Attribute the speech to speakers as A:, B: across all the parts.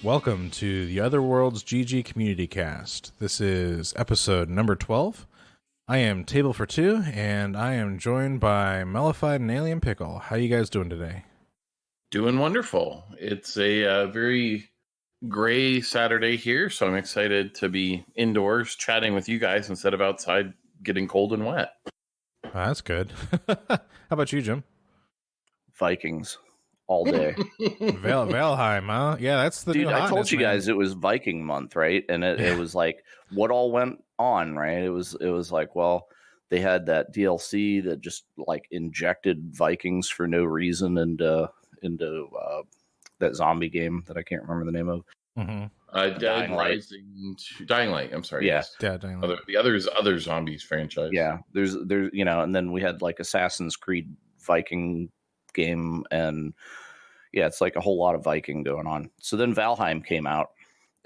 A: Welcome to the OtherWorldsGG Community Cast. This is episode number 12. I am Table for Two, and I am joined by Mellified and Alien Pickle. How you guys doing today?
B: Doing wonderful. It's a very gray Saturday here, so I'm excited to be indoors chatting with you guys instead of outside getting cold and wet.
A: Oh, that's good. How about you, Jim?
C: Vikings all day.
A: Valheim, huh? Yeah, that's the
C: Dude,
A: new
C: I told
A: hotness,
C: you
A: man.
C: guys it was Viking month, right? And it was like what all went on, right? It was like, well, they had that DLC that just like injected Vikings for no reason into that zombie game that I can't remember the name of.
A: Mm-hmm.
B: Dead Rising, Dying Light. I'm sorry.
C: Yeah,
B: yes.
A: Yeah, Dying Light.
B: The other zombies franchise.
C: Yeah, there's and then we had like Assassin's Creed Viking game, and yeah, it's like a whole lot of Viking going on. So then Valheim came out,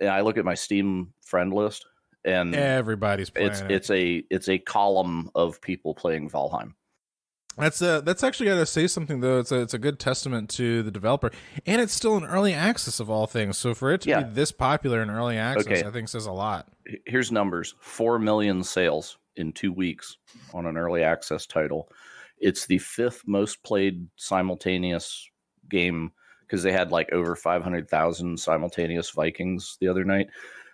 C: and I look at my Steam friend list, and
A: Everybody's playing
C: it's a column of people playing Valheim.
A: That's actually got to say something though. It's a good testament to the developer, and it's still in early access of all things. So for it to be this popular in early access, I think says a lot.
C: Here's numbers: 4 million sales in 2 weeks on an early access title. It's the 5th most played simultaneous game because they had like over 500,000 simultaneous Vikings the other night.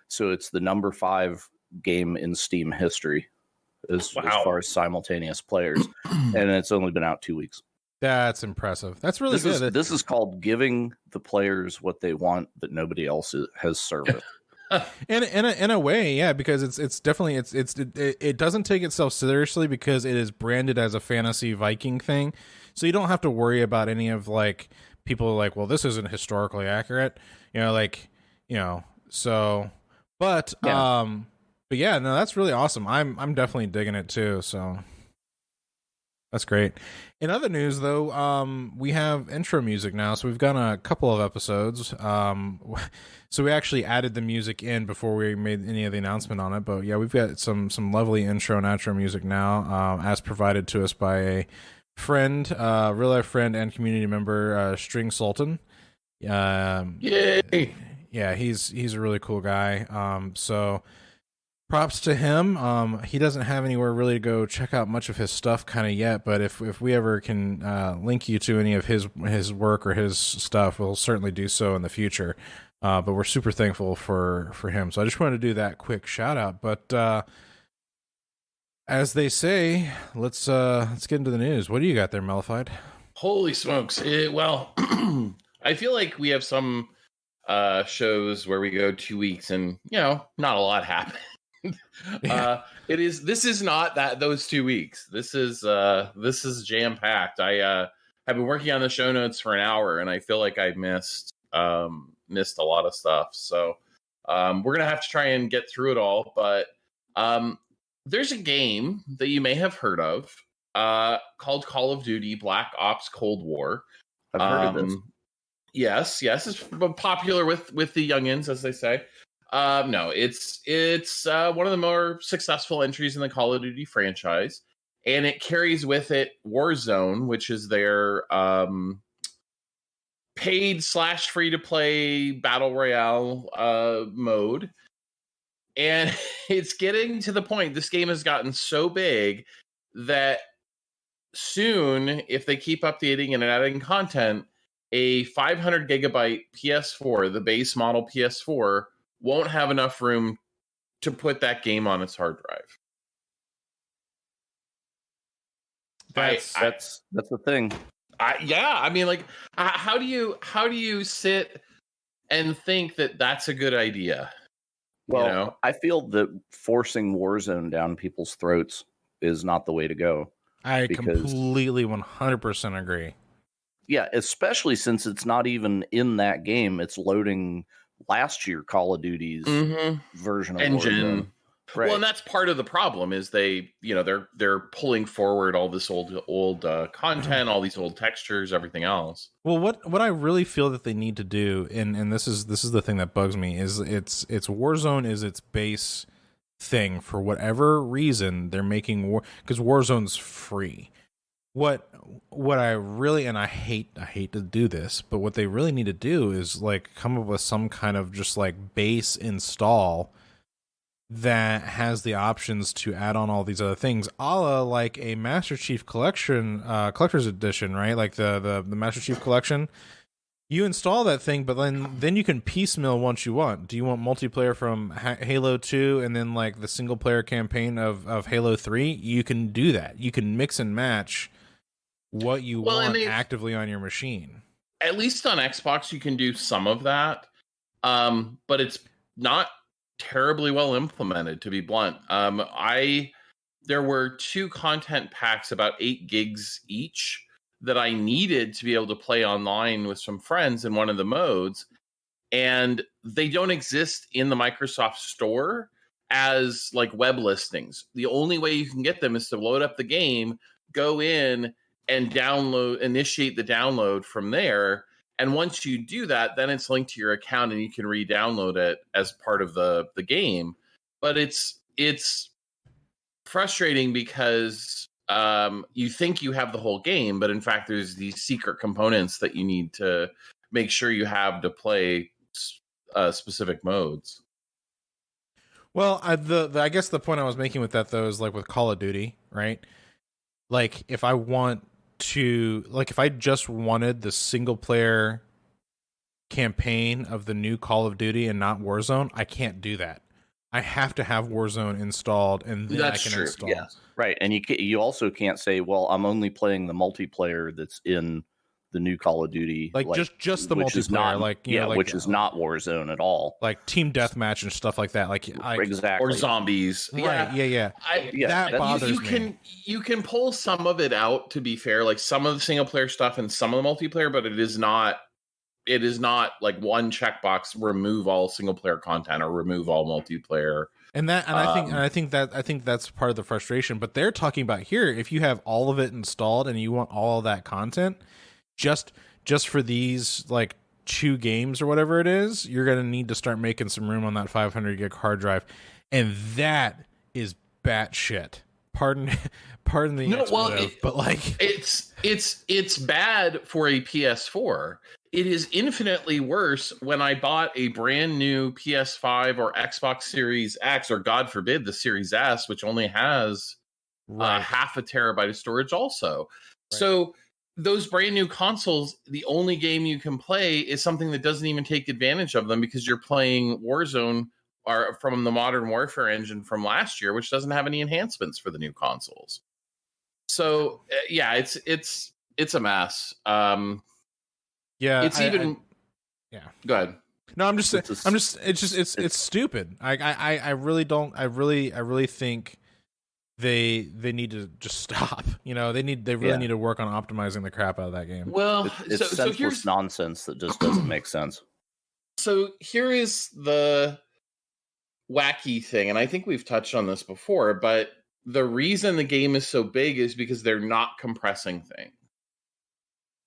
C: So it's the number 5 game in Steam history as far as simultaneous players, and it's only been out 2 weeks.
A: That's impressive. That's really good.
C: This is called giving the players what they want that nobody else has serviced.
A: In a way, yeah, because it's definitely it doesn't take itself seriously because it is branded as a fantasy Viking thing, so you don't have to worry about any of like people like, well, this isn't historically accurate, so but yeah, no, that's really awesome. I'm definitely digging it too, so that's great. In other news, though, we have intro music now, so we've got a couple of episodes. So we actually added the music in before we made any of the announcement on it. But yeah, we've got some lovely intro and outro music now, as provided to us by a friend, real life friend and community member, String Sultan.
B: Yay!
A: Yeah, he's a really cool guy. So props to him. He doesn't have anywhere really to go check out much of his stuff kind of yet, but if we ever can link you to any of his work or his stuff, we'll certainly do so in the future. But we're super thankful for him. So I just wanted to do that quick shout out. But as they say, let's get into the news. What do you got there, Mellified?
B: Holy smokes! I feel like we have some shows where we go 2 weeks and not a lot happened. This is not those 2 weeks. This is jam packed. I have been working on the show notes for an hour, and I feel like I missed a lot of stuff. So we're gonna have to try and get through it all. But there's a game that you may have heard of called Call of Duty Black Ops Cold War.
C: I've heard of this.
B: Yes, it's popular with the youngins, as they say. No, it's one of the more successful entries in the Call of Duty franchise, and it carries with it Warzone, which is their paid / free to play battle royale mode. And it's getting to the point, this game has gotten so big that soon, if they keep updating and adding content, a 500 gigabyte PS4, the base model PS4, won't have enough room to put that game on its hard drive.
C: That's the thing.
B: I mean, like, how do you sit and think that that's a good idea?
C: Well, I feel that forcing Warzone down people's throats is not the way to go.
A: I completely 100% agree.
C: Yeah, especially since it's not even in that game. It's loading last year Call of Duty's version of
B: engine.
C: Warzone. Right.
B: Well, and that's part of the problem is they're pulling forward all this old content, all these old textures, everything else.
A: Well, what I really feel that they need to do, and this is the thing that bugs me, is it's Warzone is its base thing. For whatever reason, they're making because Warzone's free. what I really, and I hate to do this, but what they really need to do is like come up with some kind of just like base install that has the options to add on all these other things, a la like a Master Chief Collection, collector's edition, right? Like the Master Chief Collection. You install that thing, but then you can piecemeal once you want. Do you want multiplayer from Halo 2 and then like the single player campaign of Halo 3? You can do that. You can mix and match what you want actively on your machine.
B: At least on Xbox, you can do some of that, but it's not terribly well implemented, to be blunt. There were 2 content packs, about 8 gigs each, that I needed to be able to play online with some friends in one of the modes, and they don't exist in the Microsoft Store as like web listings. The only way you can get them is to load up the game, go in and initiate the download from there. And once you do that, then it's linked to your account and you can re-download it as part of the game. But it's frustrating because you think you have the whole game, but in fact, there's these secret components that you need to make sure you have to play specific modes.
A: Well, I guess the point I was making with that though is like with Call of Duty, right? Like if I just wanted the single player campaign of the new Call of Duty and not Warzone, I can't do that. I have to have Warzone installed, and then I can install.
C: Yes. Right, and you also can't say, "Well, I'm only playing the multiplayer that's in the new Call of Duty."
A: Like just the multiplayer,
C: which is not Warzone at all.
A: Like team deathmatch and stuff like that. Like
C: exactly,
B: or zombies.
A: Right? Yeah. That bothers me.
B: You can pull some of it out. To be fair, like some of the single player stuff and some of the multiplayer, but it is not like one checkbox, remove all single player content or remove all multiplayer.
A: I think that's part of the frustration. But they're talking about here, if you have all of it installed and you want all of that content, just for these like 2 games or whatever it is, you're gonna need to start making some room on that 500 gig hard drive, and that is batshit. Pardon the expletive, but like
B: it's bad for a PS4. It is infinitely worse when I bought a brand new PS5 or Xbox Series X, or God forbid the Series S, which only has half a terabyte of storage also. Right. So those brand new consoles, the only game you can play is something that doesn't even take advantage of them, because you're playing Warzone or from the Modern Warfare engine from last year, which doesn't have any enhancements for the new consoles. So yeah, it's a mess.
A: Yeah,
B: yeah. Go ahead.
A: No, it's stupid. I really think they need to just stop. You know, they really need to work on optimizing the crap out of that game.
B: Well,
C: it's senseless nonsense that just doesn't make sense.
B: So here is the wacky thing, and I think we've touched on this before, but the reason the game is so big is because they're not compressing things.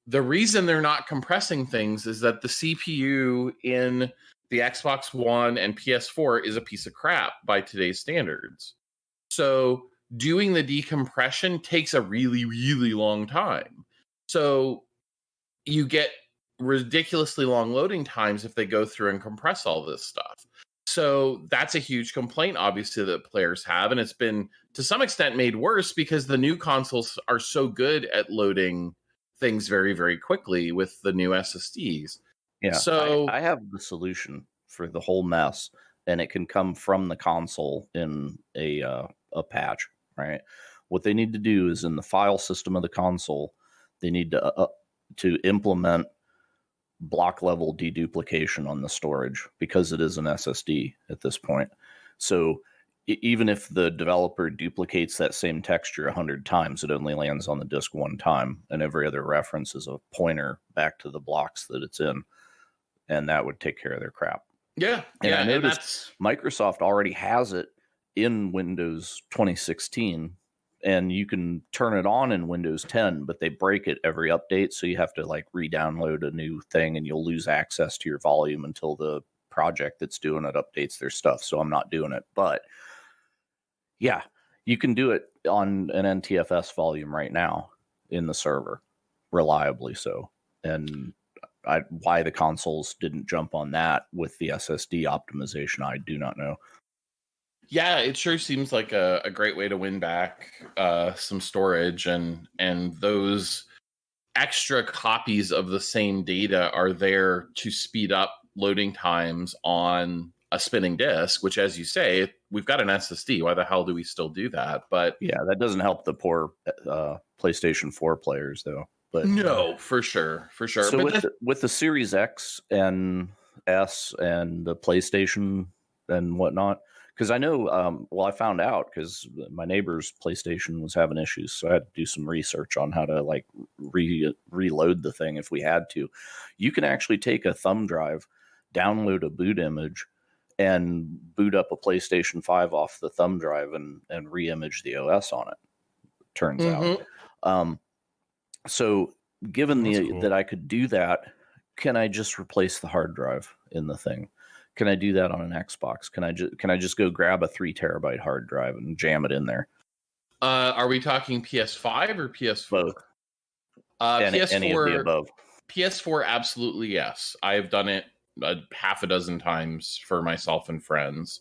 B: The reason they're not compressing things is that the CPU in the Xbox One and PS4 is a piece of crap by today's standards. So doing the decompression takes a really, really long time. So you get ridiculously long loading times if they go through and compress all this stuff. So that's a huge complaint, obviously, that players have. And it's been, to some extent, made worse because the new consoles are so good at loading things very, very quickly with the new SSDs.
C: Yeah, so I have the solution for the whole mess, and it can come from the console in a patch, right? What they need to do is in the file system of the console, they need to implement block level deduplication on the storage, because it is an SSD at this point. So even if the developer duplicates that same texture 100 times, it only lands on the disk one time, and every other reference is a pointer back to the blocks that it's in, and that would take care of their crap.
B: Yeah,
C: and I noticed Microsoft already has it in Windows 2016, and you can turn it on in Windows 10, but they break it every update, so you have to like re-download a new thing, and you'll lose access to your volume until the project that's doing it updates their stuff. So I'm not doing it, but yeah, you can do it on an NTFS volume right now. in the server, reliably so. And why the consoles didn't jump on that with the SSD optimization, I do not know.
B: Yeah, it sure seems like a great way to win back some storage, and those extra copies of the same data are there to speed up loading times on a spinning disk, which, as you say, we've got an SSD. Why the hell do we still do that? But
C: yeah, that doesn't help the poor PlayStation 4 players, though. But
B: no, for sure.
C: So
B: but
C: with the Series X and S and the PlayStation and whatnot, because I know, I found out because my neighbor's PlayStation was having issues, so I had to do some research on how to like reload the thing if we had to. You can actually take a thumb drive, download a boot image, and boot up a PlayStation 5 off the thumb drive and re-image the OS on it. Turns out. So given that I could do that, can I just replace the hard drive in the thing? Can I do that on an Xbox? Can I just go grab a 3 terabyte hard drive and jam it in there?
B: Are we talking PS5 or PS4?
C: Both.
B: PS4,
C: any of the above.
B: PS4, absolutely yes. I've done it half a dozen times for myself and friends.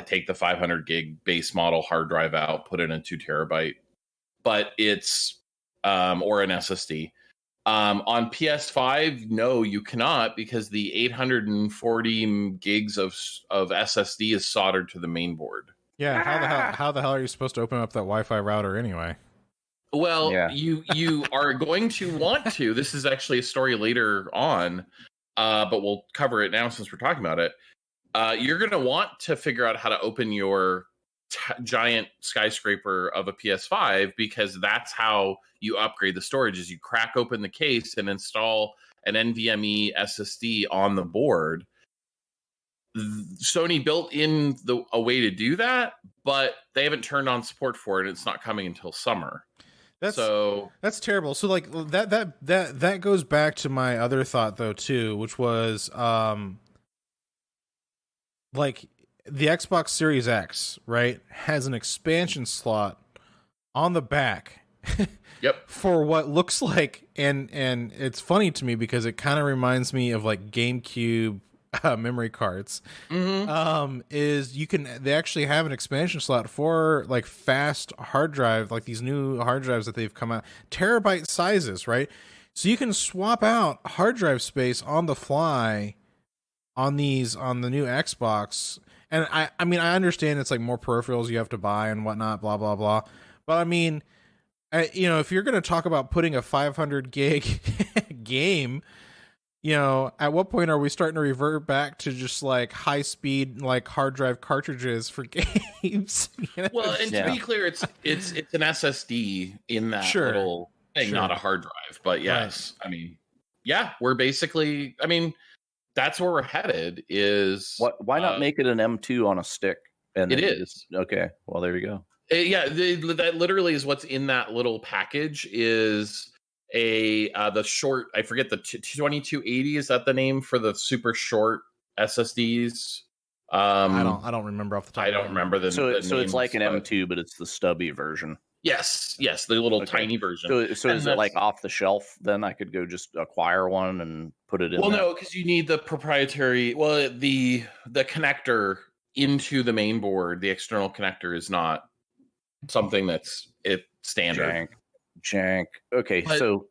B: Take the 500 gig base model hard drive out, put in a 2 terabyte, but it's or an SSD. On PS5, no, you cannot, because the 840 gigs of SSD is soldered to the main board.
A: Yeah, how the hell are you supposed to open up that Wi-Fi router anyway?
B: Well, yeah. you are going to want to. This is actually a story later on, but we'll cover it now since we're talking about it. You're going to want to figure out how to open your giant skyscraper of a PS5, because that's how you upgrade the storage. Is you crack open the case and install an NVMe SSD on the board. Sony built in a way to do that, but they haven't turned on support for it. It's not coming until summer. That's
A: terrible. So like that goes back to my other thought though too, which was like the Xbox Series X, right, has an expansion slot on the back.
B: Yep.
A: For what looks like, and it's funny to me because it kind of reminds me of like GameCube memory cards. They actually have an expansion slot for like fast hard drive, like these new hard drives that they've come out, terabyte sizes, right? So you can swap out hard drive space on the fly on the new Xbox. And I mean, I understand it's like more peripherals you have to buy and whatnot, blah, blah, blah. But I mean, if you're going to talk about putting a 500 gig game, at what point are we starting to revert back to just like high speed, like hard drive cartridges for games?
B: Well, and to be clear, it's an SSD in that little thing, not a hard drive. But yes, right. I mean, yeah, we're basically, that's where we're headed. Is
C: why not make it an M2 on a stick? And
B: it is
C: okay. Well, there you go.
B: That literally is what's in that little package. Is the short, I forget, the 2280, is that the name for the super short SSDs?
A: I don't remember off the top.
B: I don't remember the
C: so
B: names,
C: it's like an M2, but it's the stubby version.
B: Yes, the little tiny version.
C: So is it like off the shelf? Then I could go just acquire one and put it in.
B: Well, no, because you need the proprietary. Well, the connector into the main board, the external connector, is not something that's standard.
C: Jank. Okay, but so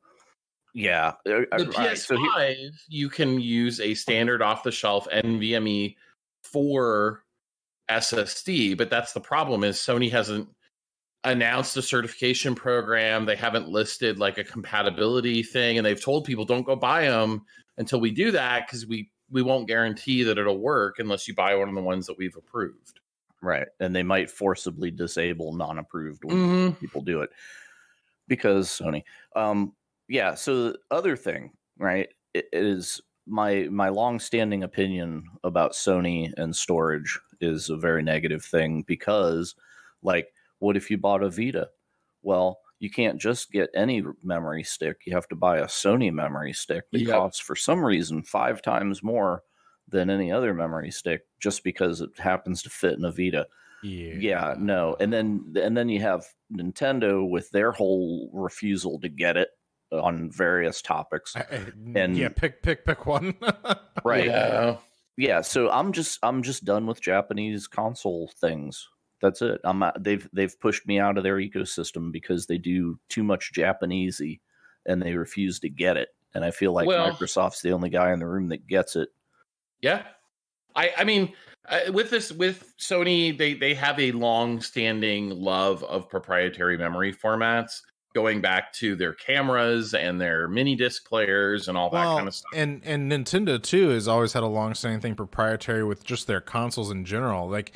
C: yeah,
B: the PS5 you can use a standard off-the-shelf NVMe 4 SSD, but that's the problem. Is Sony hasn't announced a certification program. They haven't listed like a compatibility thing, and they've told people don't go buy them until we do that, because we won't guarantee that it'll work unless you buy one of the ones that we've approved.
C: Right, and they might forcibly disable non-approved when people do it. Because Sony, So the other thing, right, it is my long-standing opinion about Sony and storage is a very negative thing, because, like, what if you bought a Vita? Well, you can't just get any memory stick. You have to buy a Sony memory stick that costs, for some reason, 5 times more than any other memory stick, just because it happens to fit in a Vita. Yeah, no. And then you have Nintendo with their whole refusal to get it on various topics. And
A: pick one.
C: Right. Yeah, so I'm just done with Japanese console things. That's it. They've pushed me out of their ecosystem because they do too much Japanesey and they refuse to get it. And I feel like Microsoft's the only guy in the room that gets it.
B: Yeah. I mean, with Sony, they have a long-standing love of proprietary memory formats, going back to their cameras and their mini disc players and all that kind of stuff.
A: And Nintendo too has always had a long-standing thing proprietary with just their consoles in general. Like,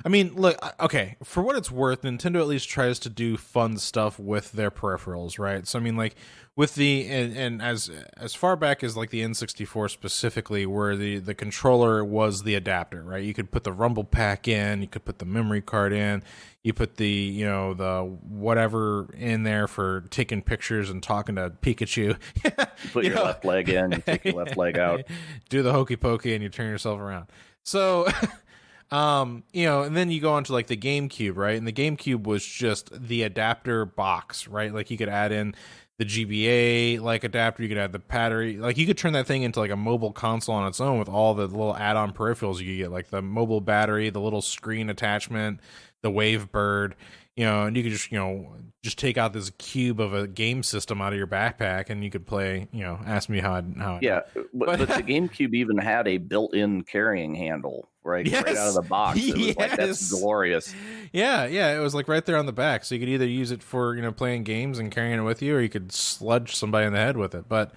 A: I mean, look, okay, for what it's worth, Nintendo at least tries to do fun stuff with their peripherals, right? So I mean, like with the and as far back as like the N64 specifically, where the controller was the adapter, right? You could put the Rumble Pack in, you could put the memory card in, you put the the whatever in there for taking pictures and talking to Pikachu.
C: Put your left leg in, you take your left leg out,
A: do the hokey pokey, and you turn yourself around. So. And then you go on to like the GameCube, right? And the GameCube was just the adapter box, right? Like you could add in the GBA like adapter, you could add the battery, like you could turn that thing into like a mobile console on its own with all the little add-on peripherals you could get, like the mobile battery, the little screen attachment, the Wavebird, and you could just take out this cube of a game system out of your backpack and you could play, ask me how
C: but the GameCube even had a built-in carrying handle, right?
A: Yes.
C: Right out of the box. It was like, that's glorious.
A: Yeah, it was like right there on the back. So you could either use it for, playing games and carrying it with you, or you could sludge somebody in the head with it. But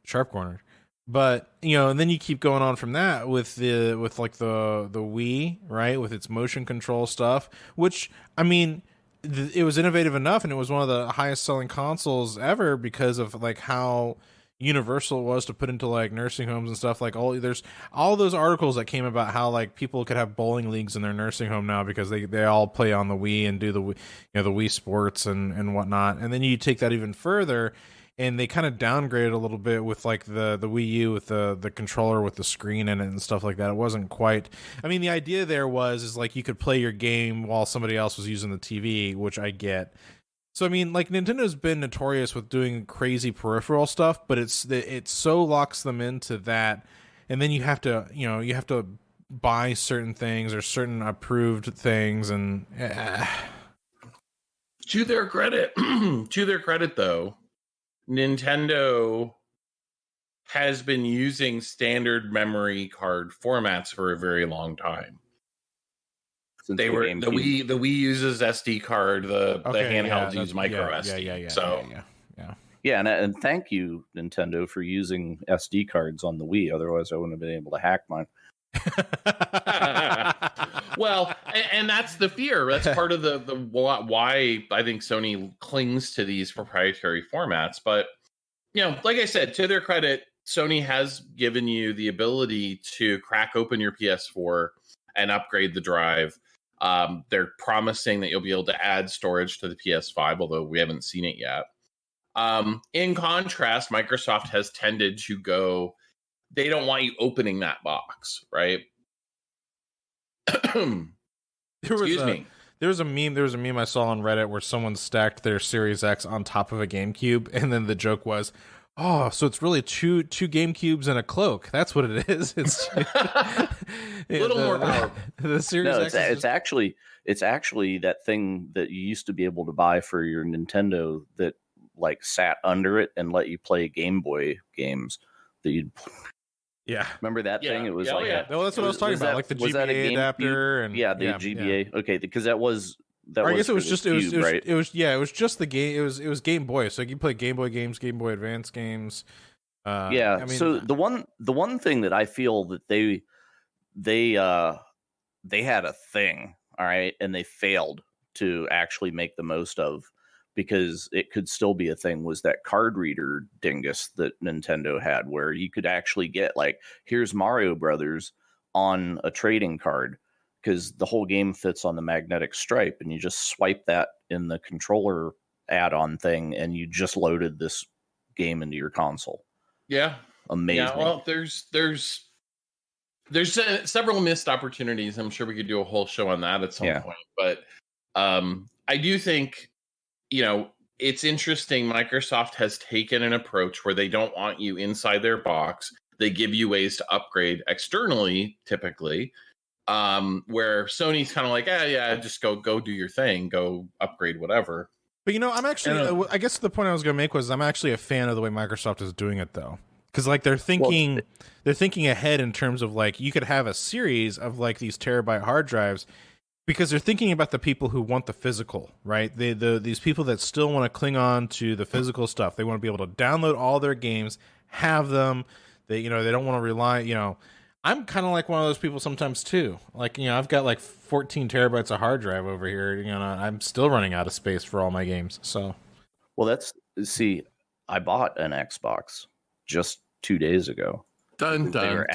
A: sharp corner. But and then you keep going on from that with the Wii, right, with its motion control stuff, which I mean, it was innovative enough, and it was one of the highest selling consoles ever because of like how universal it was to put into like nursing homes and stuff. Like there's all those articles that came about how like people could have bowling leagues in their nursing home now because they all play on the Wii and do the the Wii Sports and whatnot. And then you take that even further. And they kind of downgraded a little bit with like the Wii U with the controller with the screen in it and stuff like that. It wasn't quite. I mean, the idea there is like you could play your game while somebody else was using the TV, which I get. So I mean, like Nintendo's been notorious with doing crazy peripheral stuff, but it so locks them into that, and then you have to buy certain things or certain approved things, and
B: to their credit, though. Nintendo has been using standard memory card formats for a very long time. The Wii uses SD card, the handhelds use micro SD.
C: Yeah, and thank you, Nintendo, for using SD cards on the Wii. Otherwise, I wouldn't have been able to hack mine.
B: Well, and that's the fear. That's part of the why I think Sony clings to these proprietary formats. But like I said, to their credit, Sony has given you the ability to crack open your PS4 and upgrade the drive. They're promising that you'll be able to add storage to the PS5, although we haven't seen it yet. In contrast, Microsoft has tended to go, they don't want you opening that box, right? Excuse me.
A: There was a meme I saw on Reddit where someone stacked their Series X on top of a GameCube, and then the joke was, "Oh, so it's really two GameCubes and a cloak. That's what it is." It's
B: a little more powerful.
A: The Series X.
C: It's actually that thing that you used to be able to buy for your Nintendo that like sat under it and let you play Game Boy games that you'd.
A: Yeah,
C: remember that thing? It was
A: no, that's what I was talking about, like the GBA adapter and
C: the GBA. Okay, because that was.
A: I guess it was just
C: right?
A: It was just the game. It was Game Boy, so you play Game Boy games, Game Boy Advance games.
C: So the one thing that I feel that they had a thing, all right, and they failed to actually make the most of, because it could still be a thing, was that card reader dingus that Nintendo had, where you could actually get like, here's Mario Brothers on a trading card, because the whole game fits on the magnetic stripe, and you just swipe that in the controller add-on thing, and you just loaded this game into your console.
B: Yeah.
C: Amazing.
B: Yeah, well, there's there's several missed opportunities. I'm sure we could do a whole show on that at some point. But I do think, it's interesting. Microsoft has taken an approach where they don't want you inside their box. They give you ways to upgrade externally, typically. Where Sony's kind of like, yeah, just go do your thing, go upgrade whatever.
A: But I'm actually, I guess the point I was going to make was I'm actually a fan of the way Microsoft is doing it, though, because like they're thinking ahead in terms of like you could have a series of like these terabyte hard drives, because they're thinking about the people who want the physical, right? These people that still want to cling on to the physical stuff. They want to be able to download all their games, have them. They they don't want to rely. I'm kind of like one of those people sometimes too. Like, I've got like 14 terabytes of hard drive over here. I'm still running out of space for all my games. So,
C: well, I bought an Xbox just 2 days ago. They're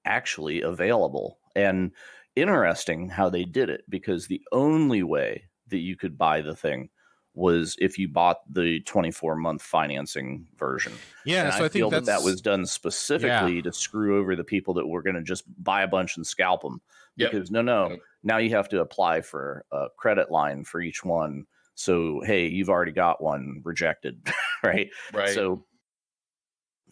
C: actually available, and interesting how they did it, because the only way that you could buy the thing was if you bought the 24-month financing version.
A: Yeah,
C: and
A: so I think
C: that was done specifically to screw over the people that were going to just buy a bunch and scalp them. Because now you have to apply for a credit line for each one. So, hey, you've already got one rejected, right?
B: Right.
C: So,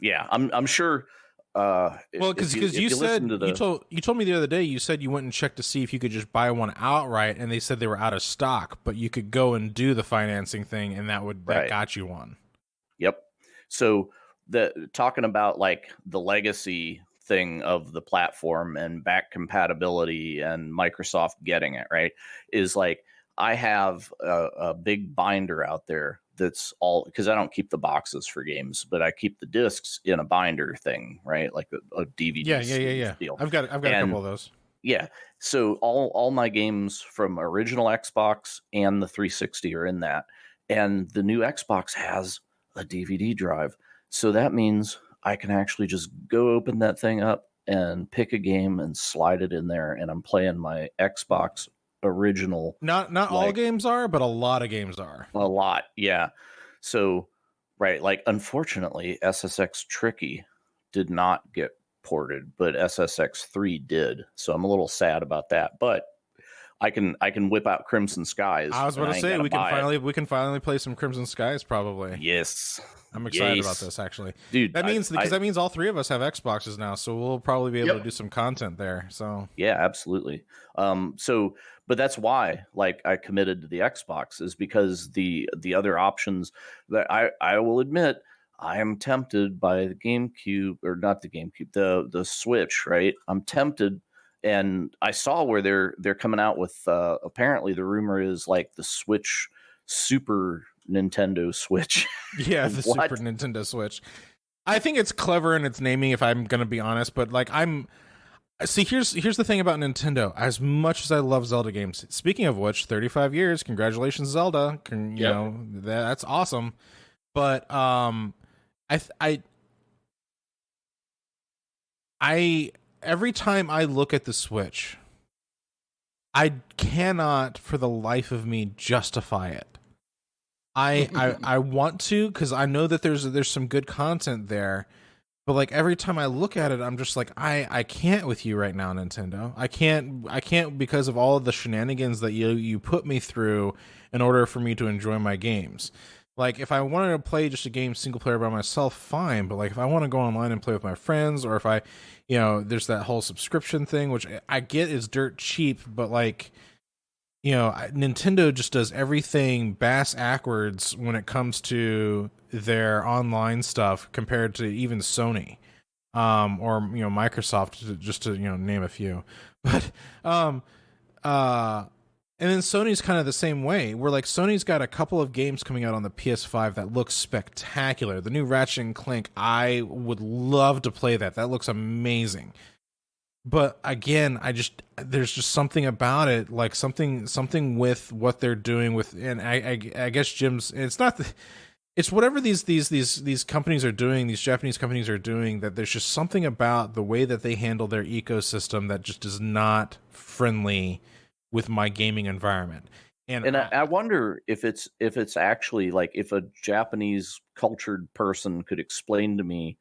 C: yeah, I'm sure.
A: Well, because you said you told me the other day, you said you went and checked to see if you could just buy one outright, and they said they were out of stock, but you could go and do the financing thing, and that got you one.
C: Yep. So talking about like the legacy thing of the platform and back compatibility and Microsoft getting it right is like, I have a big binder out there that's all, because I don't keep the boxes for games, but I keep the discs in a binder thing, right? Like a DVD.
A: Yeah.
C: Deal.
A: I've got a couple of those.
C: Yeah. So all my games from original Xbox and the 360 are in that. And the new Xbox has a DVD drive. So that means I can actually just go open that thing up and pick a game and slide it in there. And I'm playing my Xbox original.
A: Not all games are, but a lot of games are.
C: A lot. Yeah. So, right. Like, unfortunately, SSX Tricky did not get ported, but SSX 3 did. So I'm a little sad about that, but I can whip out Crimson Skies.
A: I was about to say we can finally play some Crimson Skies probably.
C: Yes.
A: I'm excited about this, actually.
C: Dude,
A: that means all three of us have Xboxes now, so we'll probably be able to do some content there. So
C: yeah, absolutely. But that's why, like, I committed to the Xbox, is because the other options that I will admit, I am tempted by the GameCube, or not the GameCube, the Switch, right? I'm tempted, and I saw where they're coming out with apparently the rumor is like the Switch Super Nintendo Switch.
A: Yeah, the Super Nintendo Switch. I think it's clever in its naming, if I'm going to be honest, but like here's the thing about Nintendo. As much as I love Zelda games, speaking of which, 35 years, congratulations, Zelda. You know, that's awesome. But I every time I look at the Switch, I cannot for the life of me justify it. I want to, because I know that there's some good content there, but like every time I look at it, I'm just like, I can't with you right now, Nintendo. I can't because of all of the shenanigans that you put me through in order for me to enjoy my games. Like, if I wanted to play just a game single player by myself, fine. But like, if I want to go online and play with my friends, or if I, there's that whole subscription thing, which I get is dirt cheap, but like, Nintendo just does everything bass-ackwards when it comes to their online stuff compared to even Sony, or Microsoft, just to name a few. But and then Sony's kind of the same way. Where like Sony's got a couple of games coming out on the PS5 that look spectacular. The new Ratchet and Clank, I would love to play that. That looks amazing. But again, there's just something about it, like something with what they're doing with, and I guess Jim's. It's whatever these companies are doing, these Japanese companies are doing, that there's just something about the way that they handle their ecosystem that just is not friendly with my gaming environment. And
C: I wonder if it's actually like, if a Japanese cultured person could explain to me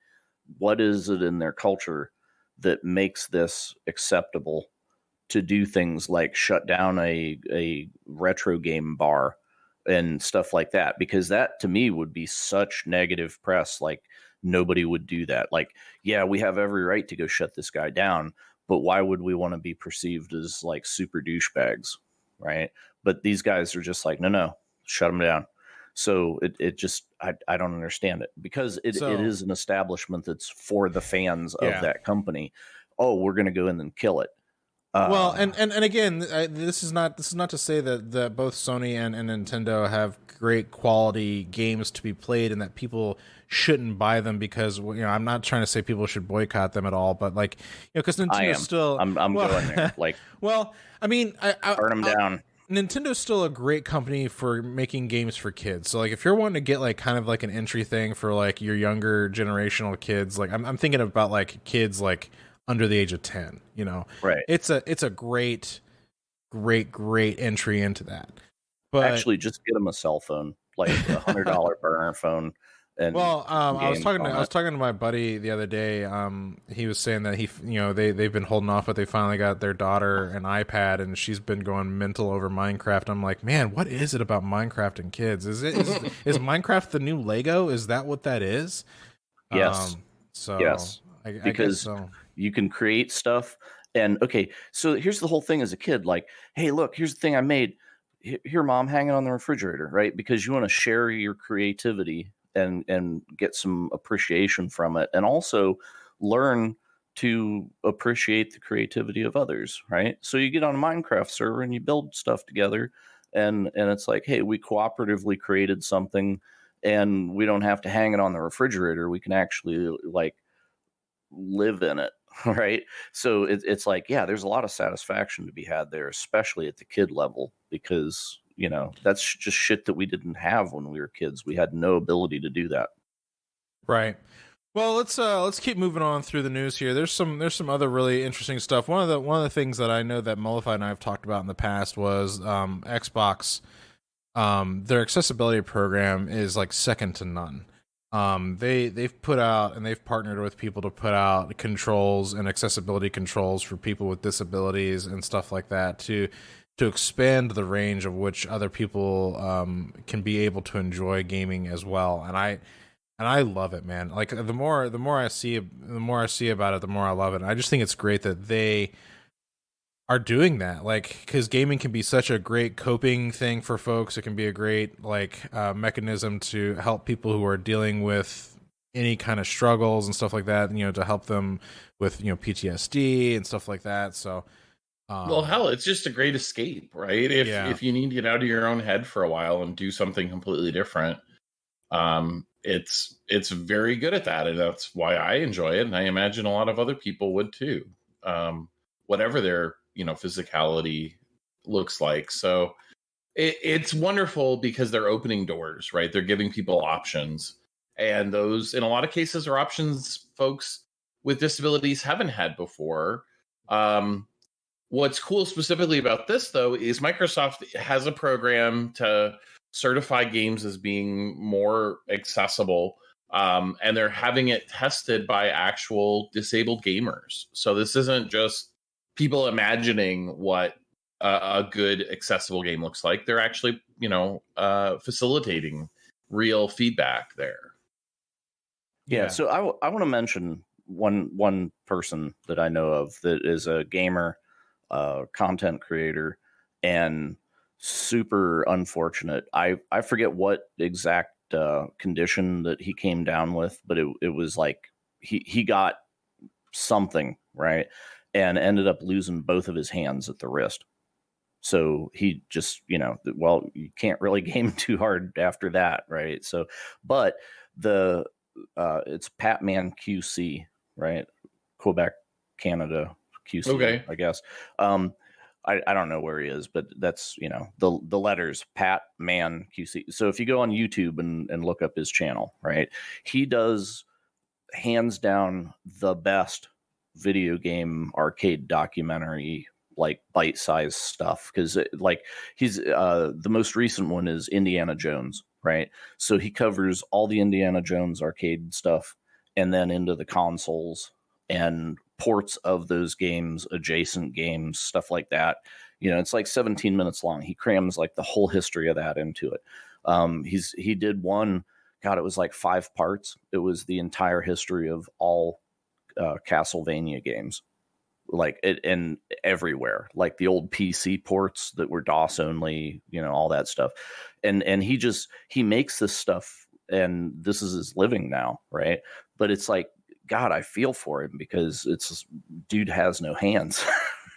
C: what is it in their culture that makes this acceptable to do things like shut down a retro game bar and stuff like that, because that to me would be such negative press. Like, nobody would do that. Like, yeah, we have every right to go shut this guy down, but why would we want to be perceived as like super douchebags, right? But these guys are just like, no, shut them down. So it just, I don't understand it, because it is an establishment that's for the fans of that company. Oh, we're going to go in and kill it.
A: Well, and again, this is not to say that both Sony and Nintendo have great quality games to be played, and that people shouldn't buy them, because I'm not trying to say people should boycott them at all, but like, because Nintendo's still,
C: I'm going there. Like,
A: well, I mean,
C: burn them down.
A: Nintendo's still a great company for making games for kids. So like, if you're wanting to get like kind of like an entry thing for like your younger generational kids, like I'm thinking about like kids like under the age of 10,
C: right?
A: It's a great entry into that. But
C: actually, just get them a cell phone, like $100 burner phone. And
A: I was talking to my buddy the other day. He was saying that they've been holding off, but they finally got their daughter an iPad, and she's been going mental over Minecraft. I'm like, man, what is it about Minecraft and kids? Is Minecraft the new Lego? Is that what that is?
C: Yes.
A: Yes.
C: Because
A: I guess so.
C: You can create stuff. And okay, so here's the whole thing as a kid, like, hey, look, here's the thing I made. Here, Mom, hang it on the refrigerator, right? Because you want to share your creativity and get some appreciation from it, and also learn to appreciate the creativity of others, right? So you get on a Minecraft server and you build stuff together, and it's like, hey, we cooperatively created something, and we don't have to hang it on the refrigerator. We can actually like live in it, right? So it's like, yeah, there's a lot of satisfaction to be had there, especially at the kid level, because that's just shit that we didn't have when we were kids. We had no ability to do that.
A: Right. Well, let's keep moving on through the news here. There's some other really interesting stuff. One of the things that I know that Mollify and I have talked about in the past was Xbox. Their accessibility program is like second to none. They've put out, and they've partnered with people to put out controls and accessibility controls for people with disabilities and stuff like that to expand the range of which other people can be able to enjoy gaming as well. And I love it, man. Like the more I see about it, the more I love it. And I just think it's great that they are doing that, like, because gaming can be such a great coping thing for folks. It can be a great mechanism to help people who are dealing with any kind of struggles and stuff like that, to help them with PTSD and stuff like that. So
B: well, hell, it's just a great escape, right? If you need to get out of your own head for a while and do something completely different, it's very good at that, and that's why I enjoy it, and I imagine a lot of other people would too, whatever their physicality looks like. So it's wonderful because they're opening doors, right? They're giving people options, and those in a lot of cases are options folks with disabilities haven't had before. What's cool specifically about this, though, is Microsoft has a program to certify games as being more accessible, and they're having it tested by actual disabled gamers. So this isn't just people imagining what a good accessible game looks like. They're actually, facilitating real feedback there.
C: Yeah. So I want to mention one person that I know of that is a gamer, content creator, and super unfortunate. I forget what exact condition that he came down with, but it was like he got something, right, and ended up losing both of his hands at the wrist. So he just, well, you can't really game too hard after that, right? So, but it's Patman QC, right? Quebec, Canada, QC, okay. I guess. I don't know where he is, but that's, the letters Pat Man QC. So if you go on YouTube and look up his channel, right, he does hands down the best video game arcade documentary, like bite-sized stuff. Because he's the most recent one is Indiana Jones, right? So he covers all the Indiana Jones arcade stuff and then into the consoles and ports of those games, adjacent games, stuff like that. It's like 17 minutes long. He crams like the whole history of that into it. He did one, God, it was like 5 parts. It was the entire history of all Castlevania games, like it, and everywhere, like the old PC ports that were DOS only, all that stuff. And he makes this stuff, and this is his living now, right? But it's like, God, I feel for him, because dude has no hands.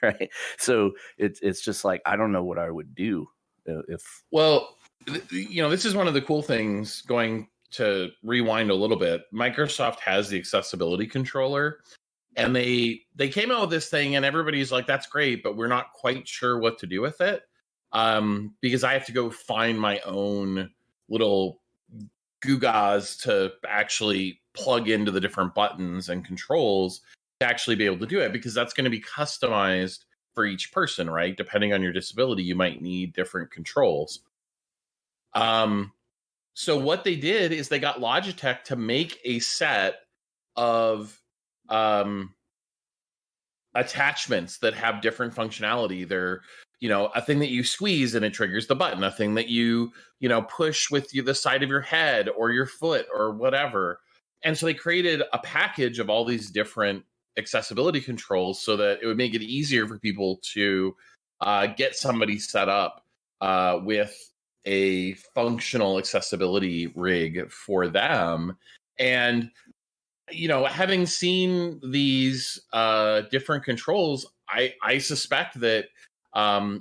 C: Right. So it's just like, I don't know what I would do if.
B: Well, this is one of the cool things, going to rewind a little bit. Microsoft has the accessibility controller, and they came out with this thing, and everybody's like, that's great, but we're not quite sure what to do with it. Because I have to go find my own little Gugas to actually plug into the different buttons and controls to actually be able to do it, because that's going to be customized for each person, right? Depending on your disability, you might need different controls. So what they did is they got Logitech to make a set of attachments that have different functionality. They're, a thing that you squeeze and it triggers the button, a thing that you push with the side of your head or your foot or whatever. And so they created a package of all these different accessibility controls so that it would make it easier for people to get somebody set up with a functional accessibility rig for them. And, having seen these different controls, I suspect that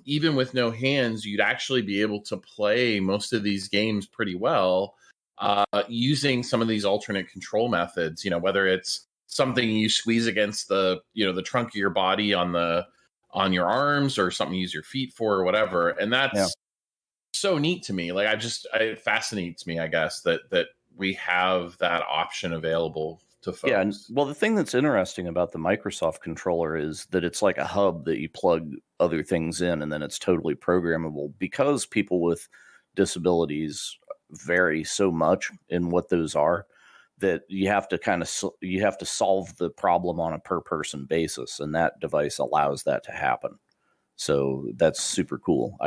B: even with no hands, you'd actually be able to play most of these games pretty well using some of these alternate control methods, whether it's something you squeeze against the trunk of your body on your arms, or something you use your feet for, or whatever. And that's so neat to me. Like, it fascinates me, I guess, that we have that option available to folks.
C: Yeah. Well, the thing that's interesting about the Microsoft controller is that it's like a hub that you plug other things in, and then it's totally programmable, because people with disabilities vary so much in what those are, that you have to solve the problem on a per person basis, and that device allows that to happen. So that's super cool.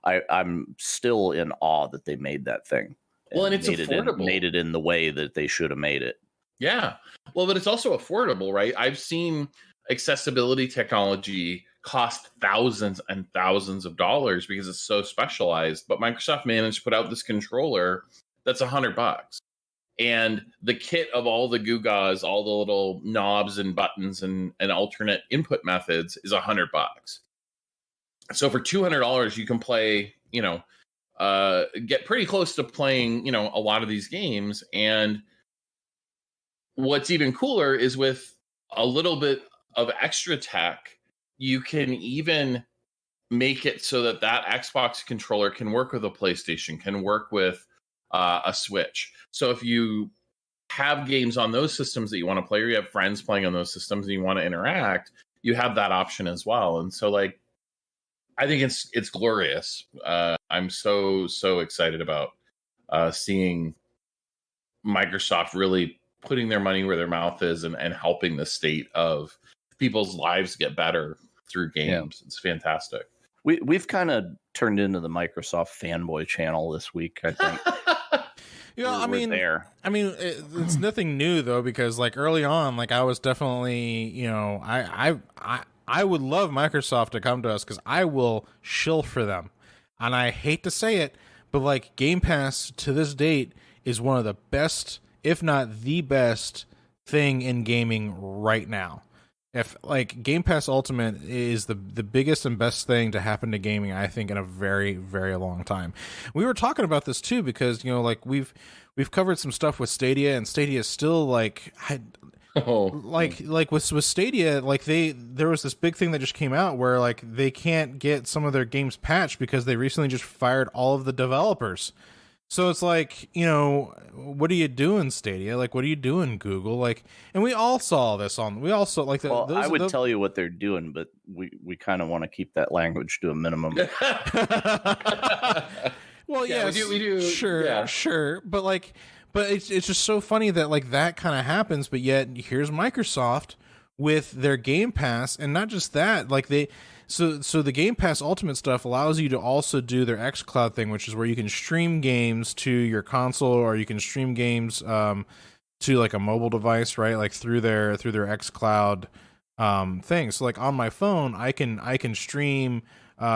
C: I'm still in awe that they made that thing.
B: Well, and it's affordable.
C: Made it in the way that they should have made it.
B: Yeah. Well, but it's also affordable, right? I've seen accessibility technology cost thousands and thousands of dollars because it's so specialized. But Microsoft managed to put out this controller that's $100. And the kit of all the Gugas, all the little knobs and buttons and alternate input methods is $100. So for $200, you can play, get pretty close to playing, a lot of these games. And what's even cooler is, with a little bit of extra tech, you can even make it so that Xbox controller can work with a PlayStation, can work with a Switch. So if you have games on those systems that you want to play, or you have friends playing on those systems and you want to interact, you have that option as well. And so, like, I think it's glorious. I'm so excited about seeing Microsoft really putting their money where their mouth is, and helping the state of people's lives get better through games. Yeah. It's fantastic.
C: We've kind of turned into the Microsoft fanboy channel this week, I think.
A: It's nothing new though, because like early on, like I was definitely, I would love Microsoft to come to us, because I will shill for them. And I hate to say it, but like Game Pass to this date is one of the best, if not the best thing in gaming right now. If like Game Pass Ultimate is the biggest and best thing to happen to gaming, I think, in a very, very long time. We were talking about this too, because like we've covered some stuff with Stadia, and Stadia is still like with Stadia, like there was this big thing that just came out where like they can't get some of their games patched because they recently just fired all of the developers. So it's like, what are you doing, Stadia? Like, what are you doing, Google? Like, and we all saw this I
C: would tell you what they're doing, but we kind of want to keep that language to a minimum.
A: Well, yeah, yes, we do. Sure. But it's just so funny that like that kind of happens, but yet here's Microsoft with their Game Pass, and not just that, like so the Game Pass Ultimate stuff allows you to also do their xCloud thing, which is where you can stream games to your console, or you can stream games to like a mobile device, right? Like through their xCloud thing. So like on my phone, I can stream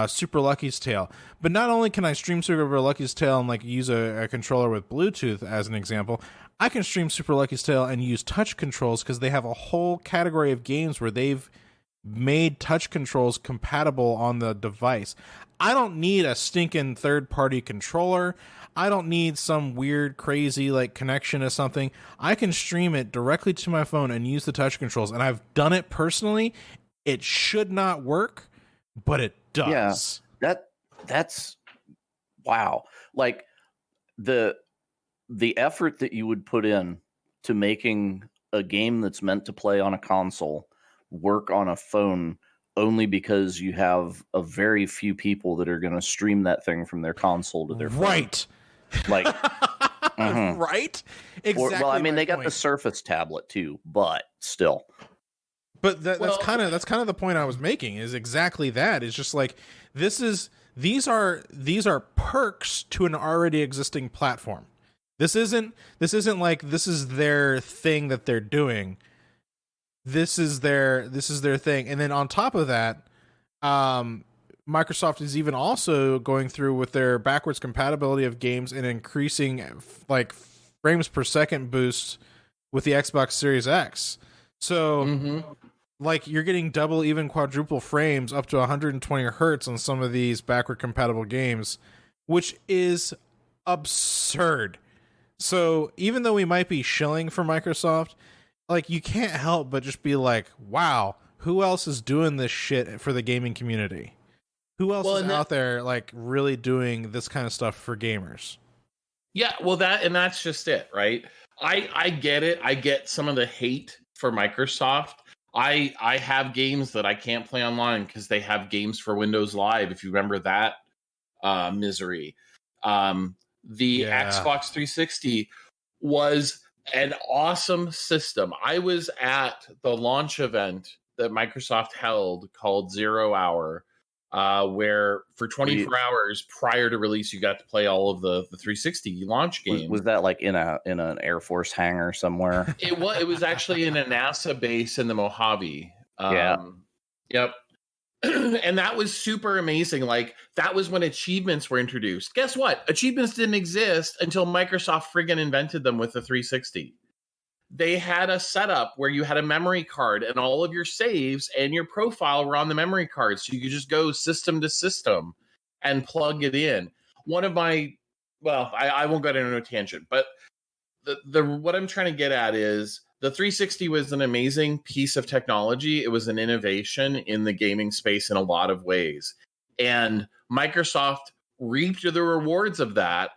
A: Super Lucky's Tale. But not only can I stream Super Lucky's Tale and like use a controller with Bluetooth as an example, I can stream Super Lucky's Tale and use touch controls, because they have a whole category of games where they've made touch controls compatible on the device. I don't need a stinking third-party controller. I don't need some weird, crazy like connection to something. I can stream it directly to my phone and use the touch controls. And I've done it personally. It should not work, but it does.
C: Yeah, that's wow. Like the effort that you would put in to making a game that's meant to play on a console work on a phone, only because you have a very few people that are going to stream that thing from their console to their phone.
A: Right.
C: Like,
A: right? Exactly.
C: Well, I mean, they got
A: point.
C: the Surface tablet too, but still.
A: But that's kind of the point I was making, is exactly that. It's just like these are perks to an already existing platform. This isn't like this is their thing that they're doing. This is their thing. And then on top of that, Microsoft is even also going through with their backwards compatibility of games and increasing like frames per second boosts with the Xbox Series X. So like you're getting double, even quadruple frames up to 120 hertz on some of these backward compatible games, which is absurd. So even though we might be shilling for Microsoft, like you can't help but just be like, wow, who else is doing this shit for the gaming community? Who else is out there like really doing this kind of stuff for gamers?
B: Yeah, well that's just it, right? I get it. I get some of the hate for Microsoft. I have games that I can't play online because they have games for Windows Live, if you remember that misery. The Xbox 360 was an awesome system. I was at the launch event that Microsoft held called 0 Hour, where for 24 hours prior to release, you got to play all of the 360 launch games.
C: Was that like in an Air Force hangar somewhere?
B: It was actually in a NASA base in the Mojave. Yep. And that was super amazing. Like that was when achievements were introduced. Guess what? Achievements didn't exist until Microsoft friggin' invented them with the 360. They had a setup where you had a memory card and all of your saves and your profile were on the memory card. So you could just go system to system and plug it in. One of my, I won't go down a tangent, but the what I'm trying to get at is the 360 was an amazing piece of technology. It was an innovation in the gaming space in a lot of ways. And Microsoft reaped the rewards of that.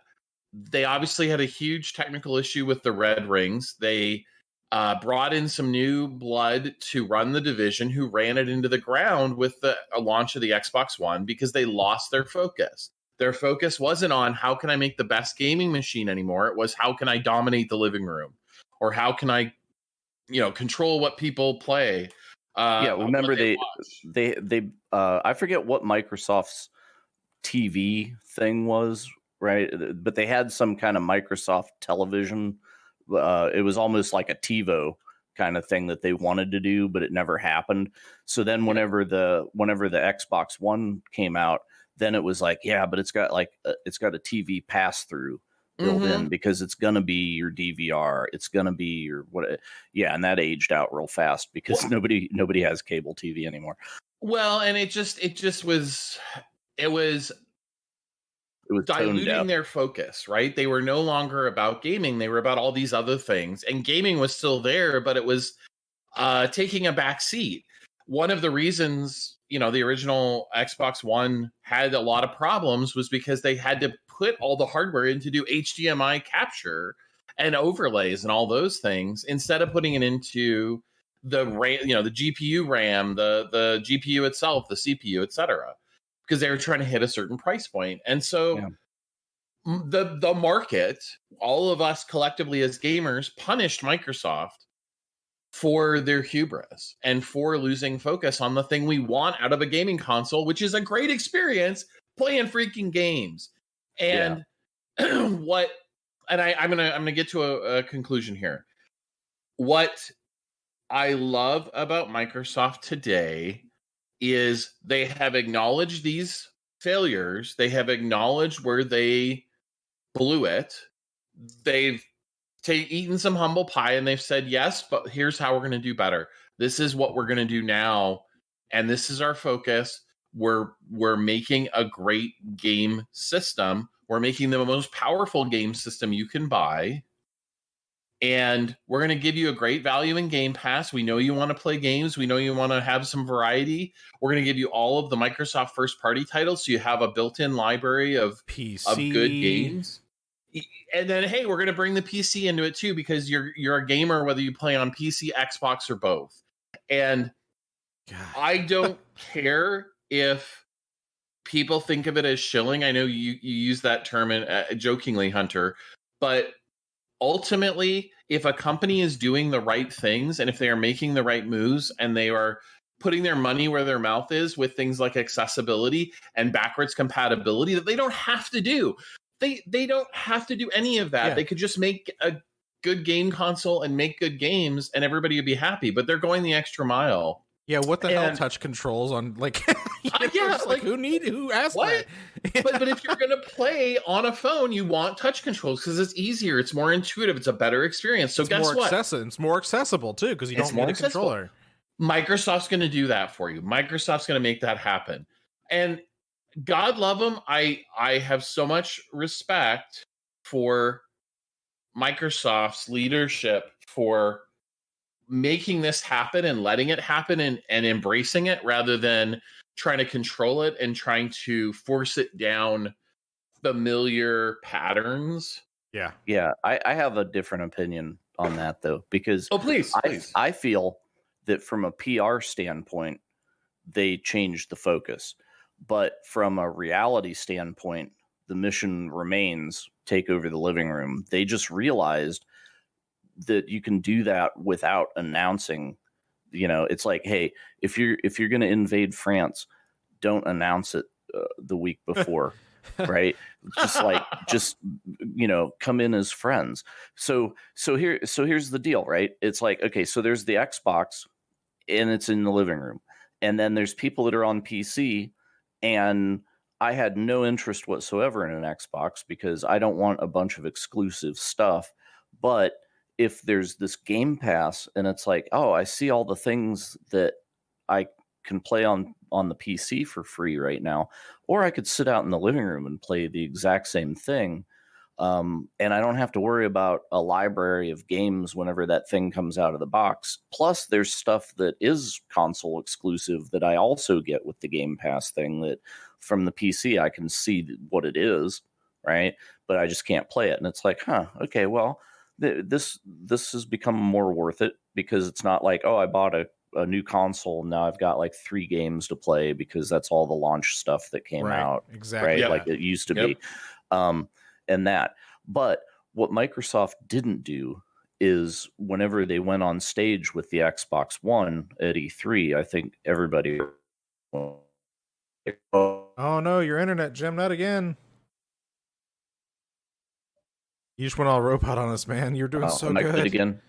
B: They obviously had a huge technical issue with the red rings. They brought in some new blood to run the division, who ran it into the ground with the launch of the Xbox One, because they lost their focus. Their focus wasn't on how can I make the best gaming machine anymore. It was how can I dominate the living room, or how can I, control what people play.
C: Remember they I forget what Microsoft's TV thing was, right? But they had some kind of Microsoft television. It was almost like a TiVo kind of thing that they wanted to do, but it never happened. So then whenever the Xbox One came out, then it was like, but it's got a TV pass through built in, because it's going to be your DVR. It's going to be your and that aged out real fast because nobody has cable TV anymore.
B: Well, and it was diluting their focus, right? They were no longer about gaming. They were about all these other things, and gaming was still there, but it was taking a back seat. One of the reasons, the original Xbox One had a lot of problems was because they had to put all the hardware in to do HDMI capture and overlays and all those things, instead of putting it into the RAM, the GPU RAM, the GPU itself, the CPU, etc., because they were trying to hit a certain price point. And so the market, all of us collectively as gamers, punished Microsoft for their hubris and for losing focus on the thing we want out of a gaming console, which is a great experience playing freaking games. And I'm gonna get to a conclusion here. What I love about Microsoft today is they have acknowledged these failures. They have acknowledged where they blew it. They've eaten some humble pie and they've said, yes, but here's how we're going to do better. This is what we're going to do now. And this is our focus. We're making a great game system. We're making the most powerful game system you can buy. And we're going to give you a great value in Game Pass. We know you want to play games. We know you want to have some variety. We're going to give you all of the Microsoft first-party titles, so you have a built-in library of good games. And then, hey, we're going to bring the PC into it too, because you're a gamer whether you play on PC, Xbox, or both. And God. I don't care if people think of it as shilling. I know you use that term jokingly, Hunter, but ultimately, if a company is doing the right things and if they are making the right moves and they are putting their money where their mouth is with things like accessibility and backwards compatibility that they don't have to do. They don't have to do any of that. Yeah. They could just make a good game console and make good games and everybody would be happy, but they're going the extra mile.
A: Yeah, what the hell touch controls on like who asked
B: what? That? but if you're gonna play on a phone, you want touch controls because it's easier, it's more intuitive, it's a better experience. So guess what?
A: It's more accessible too because you don't need a controller.
B: Microsoft's gonna do that for you. Microsoft's gonna make that happen. And God love them. I have so much respect for Microsoft's leadership for making this happen and letting it happen and embracing it rather than trying to control it and trying to force it down familiar patterns.
A: Yeah.
C: Yeah. I have a different opinion on that though, because
B: please.
C: I feel that from a PR standpoint, they changed the focus. But from a reality standpoint, the mission remains take over the living room. They just realized that you can do that without announcing. You know, it's like, hey, if you're going to invade France, don't announce it the week before, right? Just come in as friends. So here's the deal, right? It's like, okay, so there's the Xbox, and it's in the living room, and then there's people that are on PC. And I had no interest whatsoever in an Xbox because I don't want a bunch of exclusive stuff. But if there's this Game Pass and it's like, oh, I see all the things that I can play on the PC for free right now, or I could sit out in the living room and play the exact same thing. And I don't have to worry about a library of games whenever that thing comes out of the box. Plus, there's stuff that is console exclusive that I also get with the Game Pass thing that from the PC, I can see what it is, right? But I just can't play it. And it's like, okay, well, this has become more worth it because it's not like, oh, I bought a new console. Now I've got like 3 games to play because that's all the launch stuff that came out.
A: Exactly.
C: Right?
A: Yeah.
C: Like it used to be. And that. But what Microsoft didn't do is whenever they went on stage with the Xbox One at E3, I think everybody.
A: Oh no, your internet, Jim, not again. You just went all robot on us, man. You're doing so good.
C: Good again?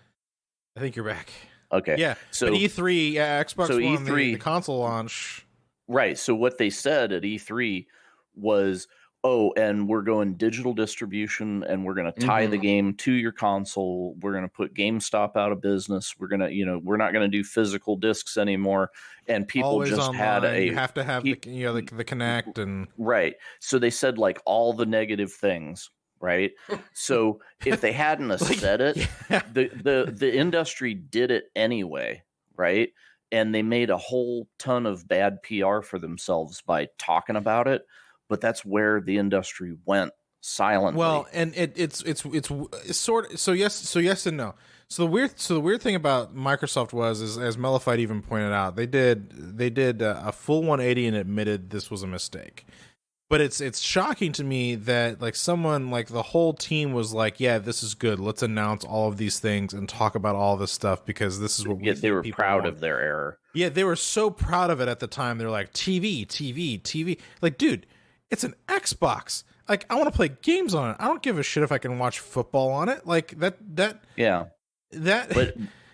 A: I think you're back.
C: Okay.
A: Yeah.
C: So
A: but E3, Xbox
C: so
A: One,
C: E3,
A: the console launch.
C: Right. So what they said at E3 was, oh, and we're going digital distribution and we're going to tie the game to your console. We're going to put GameStop out of business. We're going to, we're not going to do physical discs anymore. And people
A: always
C: just
A: online.
C: had
A: you have to have the Kinect and
C: right. So they said like all the negative things. Right. So if they hadn't have said it, the industry did it anyway. Right. And they made a whole ton of bad PR for themselves by talking about it. But that's where the industry went silently.
A: Well, and it's sort of, so yes and no. So the weird thing about Microsoft is as Mellified even pointed out, they did a full 180 and admitted this was a mistake. But it's shocking to me that like someone like the whole team was like, yeah, this is good. Let's announce all of these things and talk about all this stuff because this is what we
C: they were proud
A: want.
C: of their error.
A: Yeah, they were so proud of it at the time. They're like, TV. Like, dude, it's an Xbox. Like, I want to play games on it. I don't give a shit if I can watch football on it. Like that.
C: Yeah.
A: That.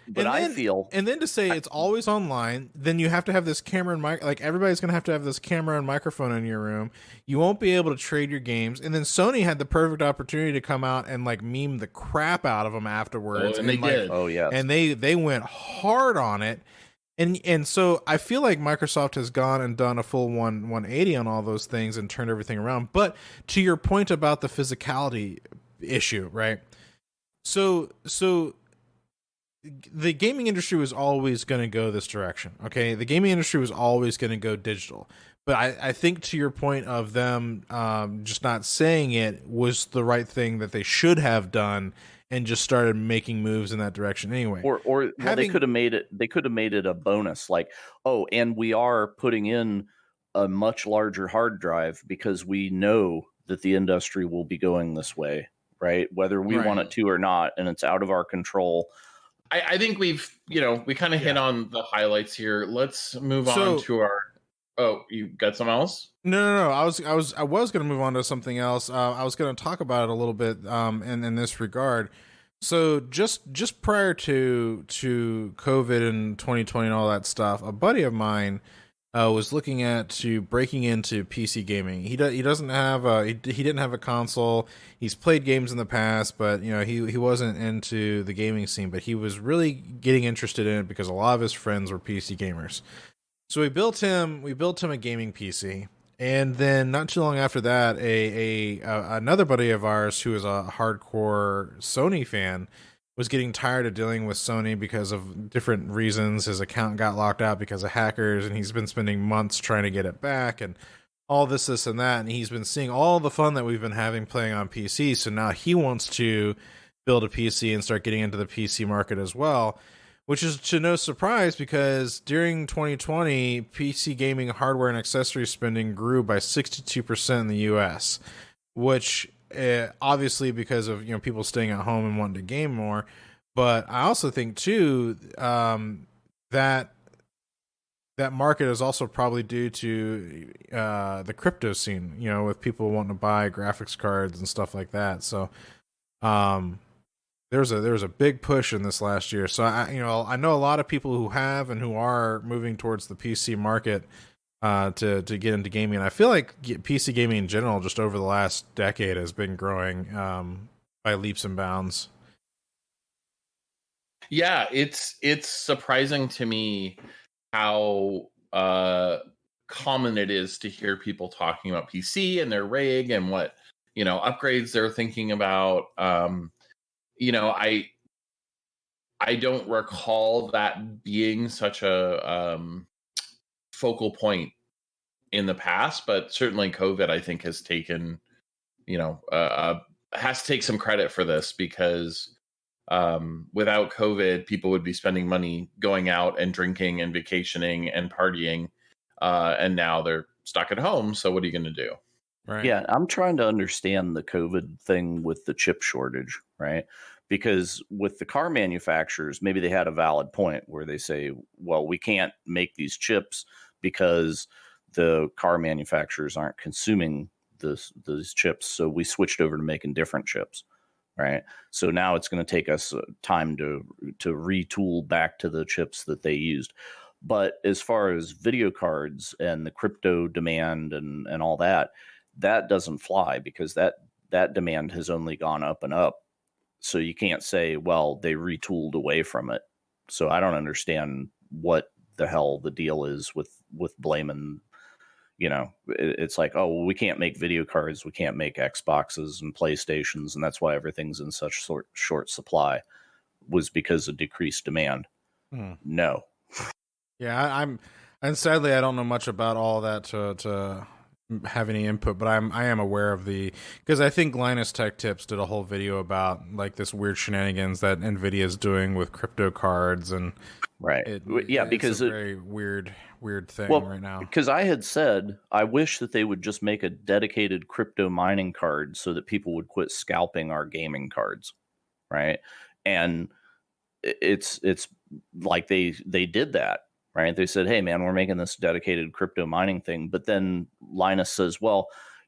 C: But I feel,
A: and then to say it's always online, then you have to have this camera and mic. Like everybody's gonna have to have this camera and microphone in your room. You won't be able to trade your games. And then Sony had the perfect opportunity to come out and like meme the crap out of them afterwards.
B: And they did.
C: Oh yeah.
A: And they went hard on it. And so I feel like Microsoft has gone and done a full 180 on all those things and turned everything around. But to your point about the physicality issue, right? So the gaming industry was always going to go this direction. Okay. The gaming industry was always going to go digital, but I think to your point of them, just not saying it was the right thing that they should have done and just started making moves in that direction anyway.
C: Or they could have made it a bonus like, oh, and we are putting in a much larger hard drive because we know that the industry will be going this way, right? Whether we want it to or not, and it's out of our control.
B: I think we kind of hit on the highlights here. Let's move on to our. Oh, you got something else?
A: No. I was going to move on to something else. I was going to talk about it a little bit in this regard. So just prior to COVID and 2020 and all that stuff, a buddy of mine was looking at breaking into PC gaming. He doesn't have he didn't have a console. He's played games in the past, but he wasn't into the gaming scene. But he was really getting interested in it because a lot of his friends were PC gamers. So we built him a gaming PC, and then not too long after that, another buddy of ours who is a hardcore Sony fan was getting tired of dealing with Sony because of different reasons. His account got locked out because of hackers, and he's been spending months trying to get it back, and all this and that. And he's been seeing all the fun that we've been having playing on PC. So now he wants to build a PC and start getting into the PC market as well. Which is to no surprise because during 2020, PC gaming hardware and accessory spending grew by 62% in the US, which obviously because of people staying at home and wanting to game more. But I also think too that market is also probably due to the crypto scene, with people wanting to buy graphics cards and stuff like that. So there was a big push in this last year. So I know a lot of people who have and who are moving towards the PC market to get into gaming. And I feel like PC gaming in general, just over the last decade, has been growing by leaps and bounds.
B: Yeah, it's surprising to me how common it is to hear people talking about PC and their rig and what upgrades they're thinking about. I don't recall that being such a focal point in the past, but certainly COVID, I think, has taken, has to take some credit for this because without COVID, people would be spending money going out and drinking and vacationing and partying, and now they're stuck at home. So what are you going to do?
A: Right.
C: Yeah, I'm trying to understand the COVID thing with the chip shortage, right? Because with the car manufacturers, maybe they had a valid point where they say, well, we can't make these chips because the car manufacturers aren't consuming those chips. So we switched over to making different chips, right? So now it's going to take us time to retool back to the chips that they used. But as far as video cards and the crypto demand and all that doesn't fly because that demand has only gone up and up. So you can't say, well, they retooled away from it. So I don't understand what the hell the deal is with blaming, it's like, oh, well, we can't make video cards. We can't make Xboxes and PlayStations. And that's why everything's in such short supply was because of decreased demand. No.
A: Yeah, and sadly, I don't know much about all that to have any input, but I am aware of because I think Linus Tech Tips did a whole video about like this weird shenanigans that Nvidia is doing with crypto cards, and
C: right,
A: because it's a very weird thing right now.
C: Because I had said I wish that they would just make a dedicated crypto mining card so that people would quit scalping our gaming cards, right? And it's like they did that. Right. They said, hey, man, we're making this dedicated crypto mining thing. But then Linus says, well,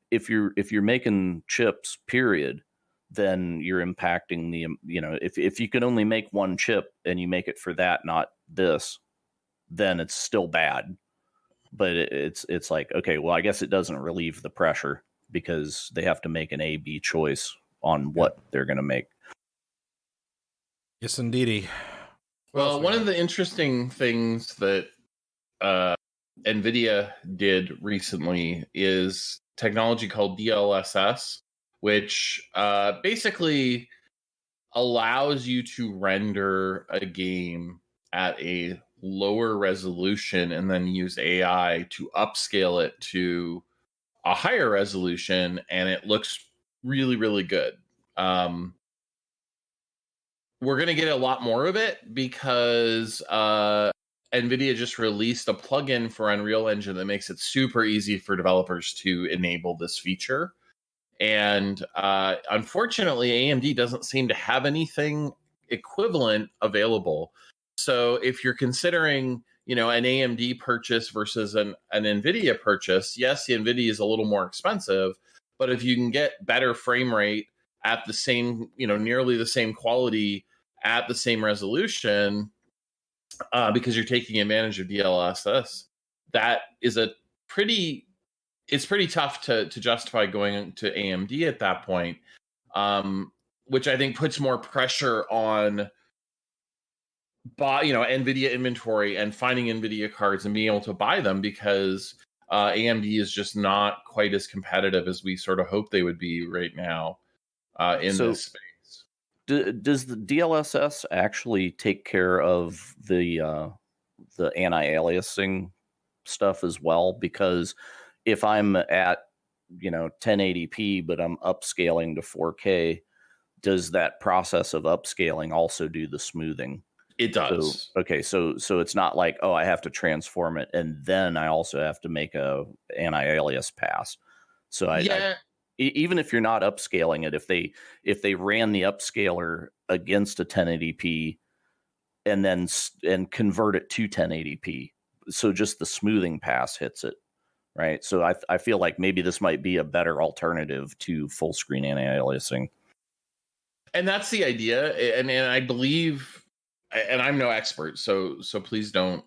C: if you're making chips, period, then you're impacting if you can only make one chip and you make it for that, not this, then it's still bad. But it's like, okay, well, I guess it doesn't relieve the pressure because they have to make an A/B choice on what they're going to make.
A: Yes, indeedy.
B: Well, one of the interesting things that NVIDIA did recently is technology called DLSS, which basically allows you to render a game at a lower resolution and then use AI to upscale it to a higher resolution, and it looks really, really good. We're going to get a lot more of it because NVIDIA just released a plugin for Unreal Engine that makes it super easy for developers to enable this feature. And unfortunately, AMD doesn't seem to have anything equivalent available. So if you're considering, an AMD purchase versus an NVIDIA purchase, yes, the NVIDIA is a little more expensive, but if you can get better frame rate at the same, nearly the same quality at the same resolution, because you're taking advantage of DLSS, that is it's pretty tough to justify going to AMD at that point, which I think puts more pressure on NVIDIA inventory and finding NVIDIA cards and being able to buy them, because AMD is just not quite as competitive as we sort of hope they would be right now in this space.
C: Does the DLSS actually take care of the anti-aliasing stuff as well? Because if I'm at 1080p but I'm upscaling to 4K, does that process of upscaling also do the smoothing?
B: It does.
C: So it's not like, oh, I have to transform it and then I also have to make a anti-alias pass. So even if you're not upscaling it, if they ran the upscaler against a 1080p and convert it to 1080p, so just the smoothing pass hits it, right? So I feel like maybe this might be a better alternative to full screen anti-aliasing.
B: And that's the idea, and I believe, and I'm no expert, so please don't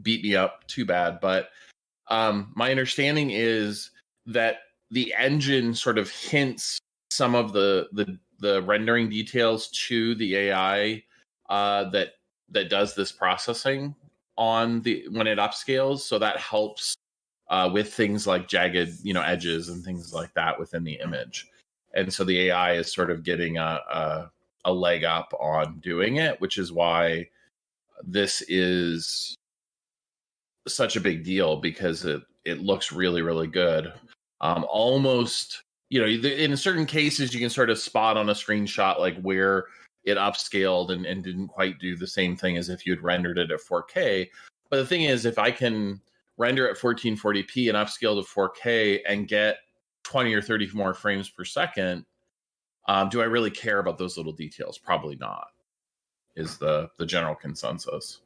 B: beat me up too bad, but my understanding is that the engine sort of hints some of the rendering details to the AI that does this processing when it upscales, so that helps with things like jagged edges and things like that within the image. And so the AI is sort of getting a leg up on doing it, which is why this is such a big deal, because it looks really, really good. Almost, in certain cases, you can sort of spot on a screenshot like where it upscaled and didn't quite do the same thing as if you'd rendered it at 4K. But the thing is, if I can render at 1440p and upscale to 4K and get 20 or 30 more frames per second, do I really care about those little details? Probably not, is the general consensus.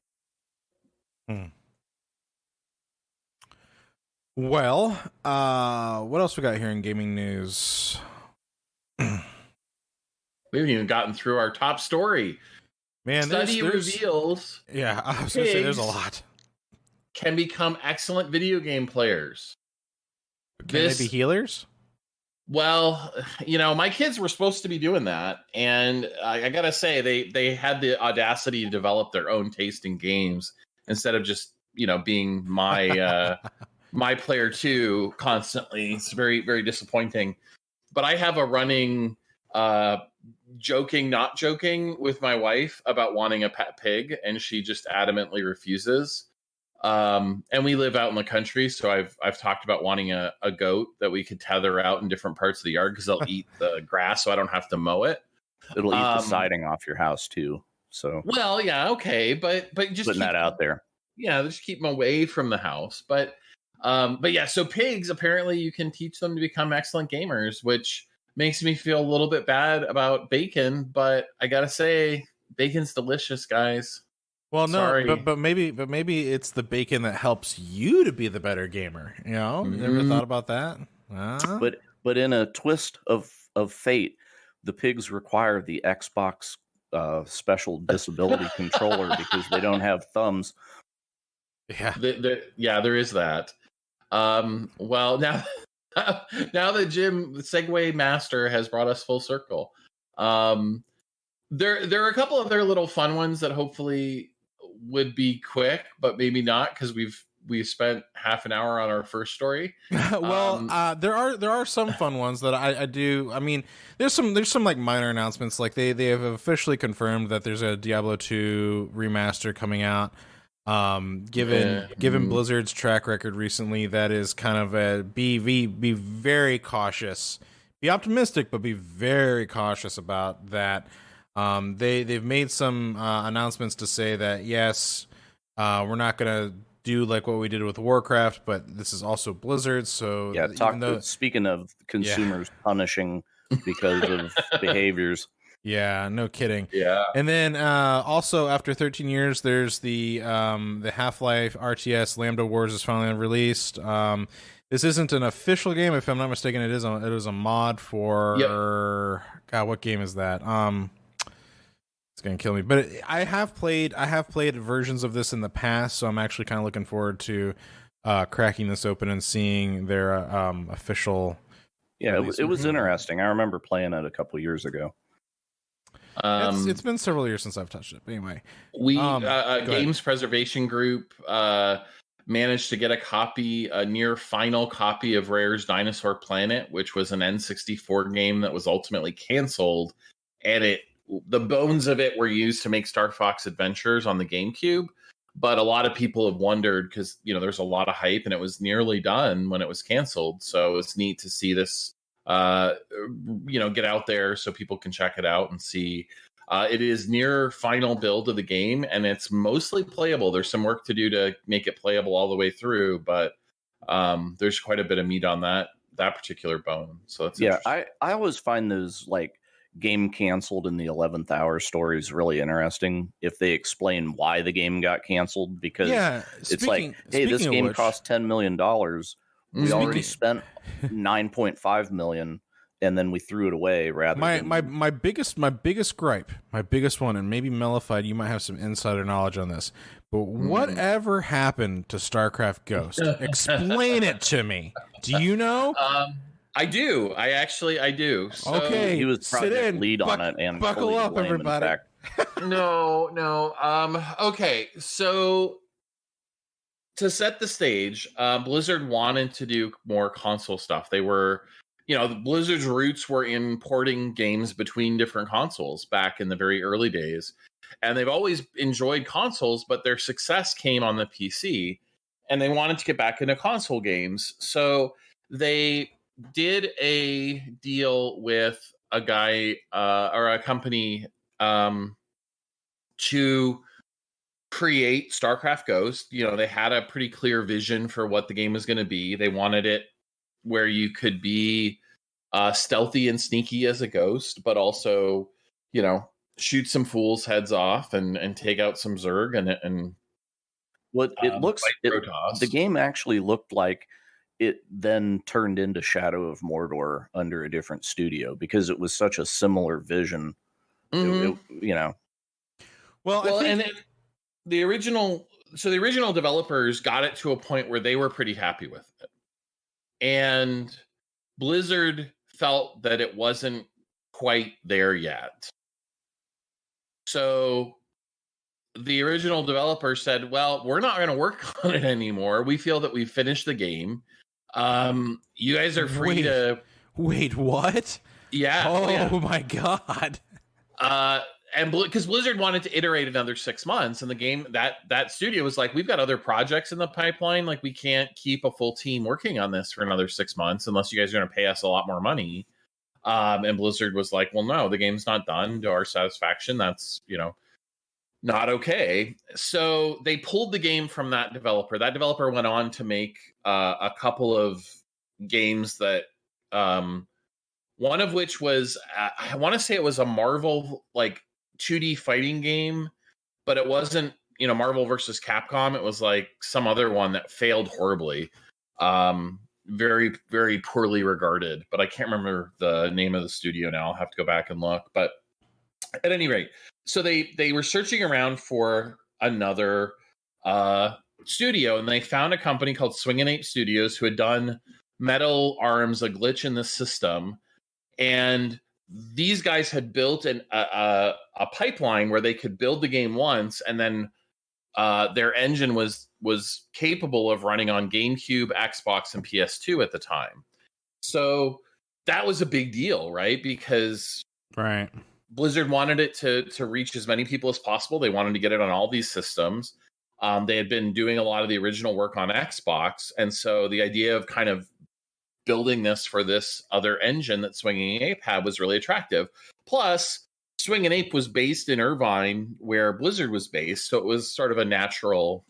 A: Well, what else we got here in gaming news?
B: We haven't even gotten through our top story.
A: Man,
B: study reveals.
A: Yeah, I was going to say there's a lot.
B: Can become excellent video game players.
A: Can they be healers?
B: Well, my kids were supposed to be doing that, and I gotta say they had the audacity to develop their own taste in games instead of just being my my player too constantly. It's very, very disappointing. But I have a running joking, not joking with my wife about wanting a pet pig, and she just adamantly refuses. And we live out in the country, so I've talked about wanting a goat that we could tether out in different parts of the yard because they'll eat the grass, so I don't have to mow it.
C: It'll eat the siding off your house too. So
B: well, yeah, okay, but just
C: putting that out there.
B: Yeah, just keep them away from the house. But yeah, so pigs, apparently you can teach them to become excellent gamers, which makes me feel a little bit bad about bacon, but I gotta say, bacon's delicious, guys.
A: Well,
B: Sorry.
A: no, but maybe it's the bacon that helps you to be the better gamer. You know, you ever thought about that?
C: But in a twist of fate, the pigs require the Xbox special disability controller because they don't have thumbs.
A: Yeah,
B: there is that. Well, now that Jim, the Segway Master, has brought us full circle, there are a couple of other little fun ones that hopefully would be quick, but maybe not because we've spent half an hour on our first story.
A: Well, there are some fun ones that I do. I mean, there's some like minor announcements. Like they have officially confirmed that there's a Diablo 2 remaster coming out. Given Blizzard's track record recently, that is kind of a be very cautious. Be optimistic, but be very cautious about that. They've made some announcements to say that yes, we're not gonna do like what we did with Warcraft, but this is also Blizzard. So
C: yeah, speaking of consumers punishing because of behaviors.
A: Yeah, no kidding.
B: Yeah.
A: And then also after 13 years, there's the Half-Life RTS Lambda Wars is finally released. This isn't an official game, if I'm not mistaken. It was a mod for God, what game is that? It's gonna kill me. But I have played versions of this in the past, so I'm actually kind of looking forward to cracking this open and seeing their official.
C: Yeah, it was interesting. I remember playing it a couple years ago.
A: It's been several years since I've touched it. But anyway,
B: we Games Preservation Group managed to get a near final copy of Rare's Dinosaur Planet, which was an N64 game that was ultimately canceled, and the bones of it were used to make Star Fox Adventures on the GameCube. But a lot of people have wondered because there's a lot of hype, and it was nearly done when it was canceled. So it's neat to see this get out there so people can check it out and see. It is near final build of the game, and it's mostly playable. There's some work to do to make it playable all the way through, but there's quite a bit of meat on that particular bone. So that's
C: I always find those like game canceled in the 11th hour stories really interesting if they explain why the game got canceled, because it's like, hey, this game cost $10 million. We already spent 9.5 million, and then we threw it away. Rather,
A: my biggest gripe, my biggest one, and maybe Mellified, you might have some insider knowledge on this, but whatever happened to StarCraft Ghost? Explain it to me. Do you know?
B: I do. I do. So,
A: okay,
C: he was project lead on it, and
A: buckle up, everybody.
B: No. Okay, so to set the stage, Blizzard wanted to do more console stuff. They were, Blizzard's roots were in porting games between different consoles back in the very early days. And they've always enjoyed consoles, but their success came on the PC. And they wanted to get back into console games. So they did a deal with a guy or a company to create StarCraft Ghost. They had a pretty clear vision for what the game was going to be. They wanted it where you could be stealthy and sneaky as a ghost, but also, shoot some fools' heads off and take out some Zerg and
C: what it looks. The game actually looked like it then turned into Shadow of Mordor under a different studio because it was such a similar vision.
B: The original developers got it to a point where they were pretty happy with it. And Blizzard felt that it wasn't quite there yet. So the original developer said, well, we're not going to work on it anymore. We feel that we've finished the game. You guys are free to...
A: Wait, what?
B: Yeah.
A: Oh, my God.
B: and because Blizzard wanted to iterate another 6 months, and the game that studio was like, we've got other projects in the pipeline, like we can't keep a full team working on this for another 6 months unless you guys are going to pay us a lot more money. And Blizzard was like, well, no, the game's not done to our satisfaction. That's, not okay. So they pulled the game from that developer. That developer went on to make a couple of games that, one of which was, I want to say it was a Marvel like 2D fighting game, but it wasn't, Marvel versus Capcom. It was like some other one that failed horribly. Very, very poorly regarded, but I can't remember the name of the studio now. I'll have to go back and look. But at any rate, so they were searching around for another studio, and they found a company called Swingin' Ape Studios who had done Metal Arms, A Glitch in the System. And these guys had built a pipeline where they could build the game once, and then their engine was capable of running on GameCube, Xbox, and PS2 at the time. So that was a big deal, right? Because Blizzard wanted it to reach as many people as possible. They wanted to get it on all these systems. They had been doing a lot of the original work on Xbox, and so the idea of kind of building this for this other engine that Swinging Ape had was really attractive. Plus, Swingin' Ape was based in Irvine, where Blizzard was based, so it was sort of a natural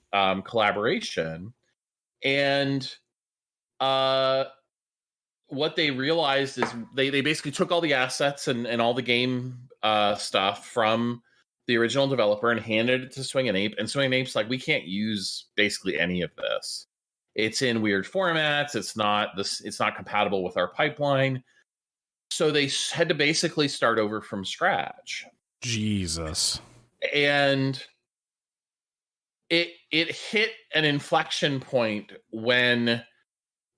B: collaboration. And what they realized is they basically took all the assets and all the game stuff from the original developer and handed it to Swingin' Ape. And Swingin' Ape's like, we can't use basically any of this. It's in weird formats. It's not compatible with our pipeline. So they had to basically start over from scratch.
A: Jesus.
B: And it hit an inflection point when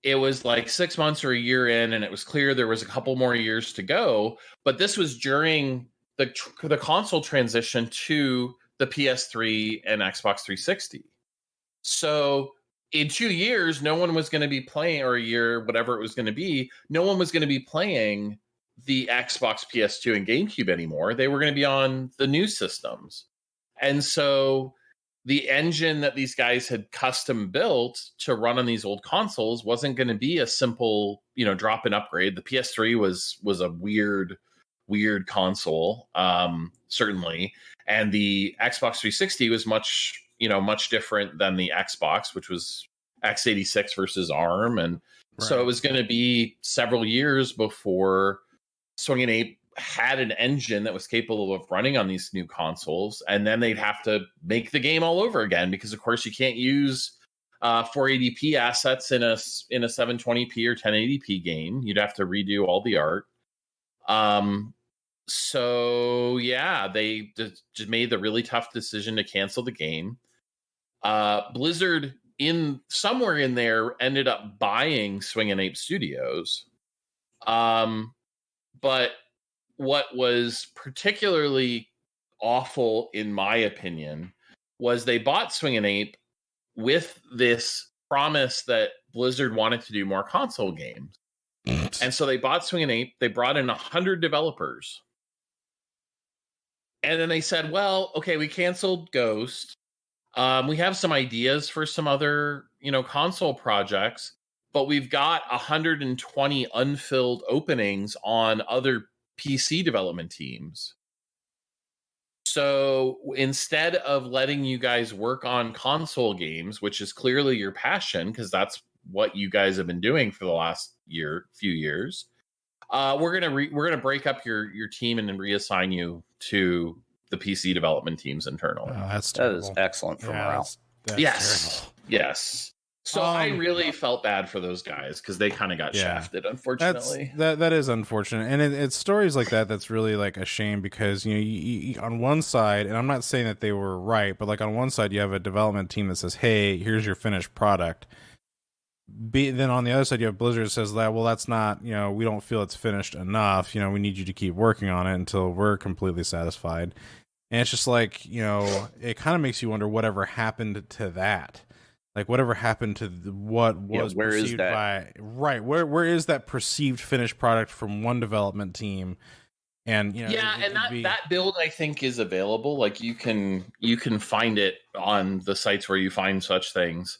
B: it was like 6 months or a year in, and it was clear there was a couple more years to go. But this was during the console transition to the PS3 and Xbox 360. So in 2 years, no one was going to be playing, or a year, whatever it was going to be, no one was going to be playing the Xbox, PS2, and GameCube anymore. They were going to be on the new systems. And so the engine that these guys had custom built to run on these old consoles wasn't going to be a simple, drop-in upgrade. The PS3 was a weird console, certainly. And the Xbox 360 was much different than the Xbox, which was x86 versus ARM. And so it was going to be several years before Swingin' Ape had an engine that was capable of running on these new consoles. And then they'd have to make the game all over again, because of course you can't use 480p assets in a 720p or 1080p game. You'd have to redo all the art. So yeah, they just made the really tough decision to cancel the game. Blizzard, in somewhere in there, ended up buying Swingin' Ape Studios. But what was particularly awful, in my opinion, was they bought Swingin' Ape with this promise that Blizzard wanted to do more console games. And so they bought Swingin' Ape. They brought in 100 developers. And then they said, well, okay, we canceled Ghost. We have some ideas for some other, console projects, but we've got 120 unfilled openings on other PC development teams. So instead of letting you guys work on console games, which is clearly your passion, because that's what you guys have been doing for the last few years, we're gonna break up your team and then reassign you to the PC development teams internally.
A: Oh,
C: that is excellent for morale.
A: That's
B: yes,
A: terrible.
B: yes. So I really felt bad for those guys because they kind of got shafted, unfortunately.
A: That is unfortunate, and it's stories like that that's really like a shame, because you on one side, and I'm not saying that they were right, but like on one side you have a development team that says, "Hey, here's your finished product." Then on the other side you have Blizzard that says that, well, that's not, we don't feel it's finished enough. We need you to keep working on it until we're completely satisfied. And it's just like, it kind of makes you wonder whatever happened to that. Like whatever happened to what was perceived by where is that perceived finished product from one development team, And
B: that build I think is available. Like you can find it on the sites where you find such things.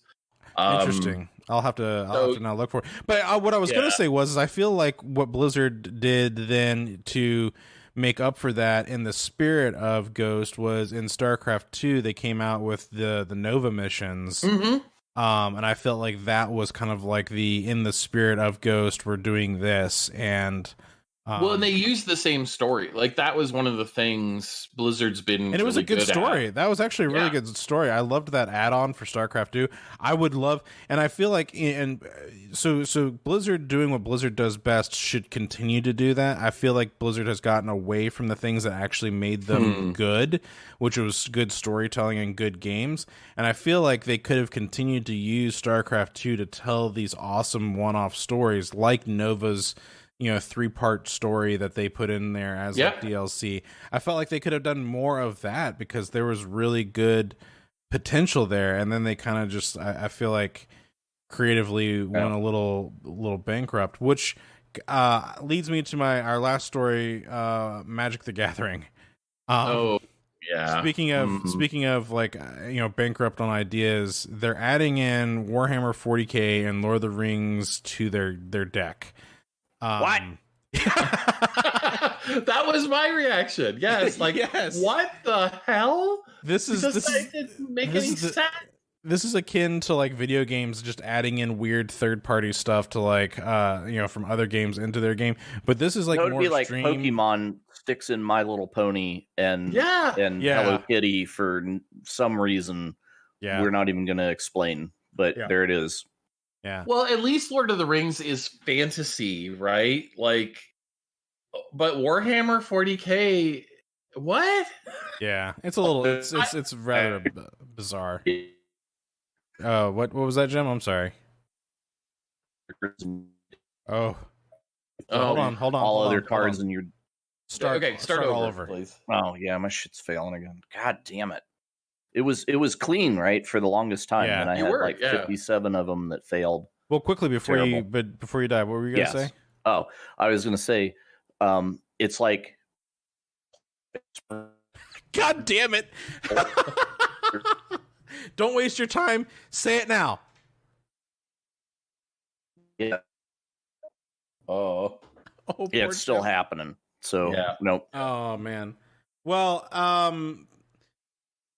A: Interesting. I'll have to now look for it. But what I was going to say was, I feel like what Blizzard did then to make up for that in the spirit of Ghost was in StarCraft 2, they came out with the Nova missions.
B: Mm-hmm.
A: And I felt like that was kind of like in the spirit of Ghost, we're doing this. And
B: and they used the same story. Like that was one of the things Blizzard's been,
A: and it was a good story.
B: At.
A: That was actually a really good story. I loved that add-on for StarCraft 2. I would love, and I feel like, so Blizzard doing what Blizzard does best should continue to do that. I feel like Blizzard has gotten away from the things that actually made them good, which was good storytelling and good games. And I feel like they could have continued to use StarCraft 2 to tell these awesome one-off stories like Nova's 3-part story that they put in there as like DLC. I felt like they could have done more of that because there was really good potential there, and then they kind of just I feel like creatively went a little bankrupt, which leads me to our last story, Magic the Gathering. Speaking of like bankrupt on ideas, they're adding in Warhammer 40K and Lord of the Rings to their deck.
B: What? That was my reaction. Yes, like what the hell? This didn't make any sense.
A: This is akin to like video games just adding in weird third-party stuff to like from other games into their game. But this is like more
C: be
A: extreme.
C: Like Pokemon sticks in My Little Pony and Hello Kitty for some reason. Yeah, we're not even going to explain, but there it is.
A: Yeah.
B: Well, at least Lord of the Rings is fantasy, right? Like, but Warhammer 40K, what?
A: Yeah, it's a little. It's rather bizarre. What was that, Jim? I'm sorry. Hold on.
C: All other cards in your
B: start
A: all over,
B: please.
C: Oh yeah, my shit's failing again. God damn it. It was clean, right, for the longest time, and I had 57 of them that failed.
A: Well, quickly before you die, what were you gonna say?
C: Oh, I was gonna say, it's like,
A: God damn it! Don't waste your time. Say it now.
C: Yeah.
B: Oh,
C: yeah, it's still happening. So nope.
A: Oh man. Well,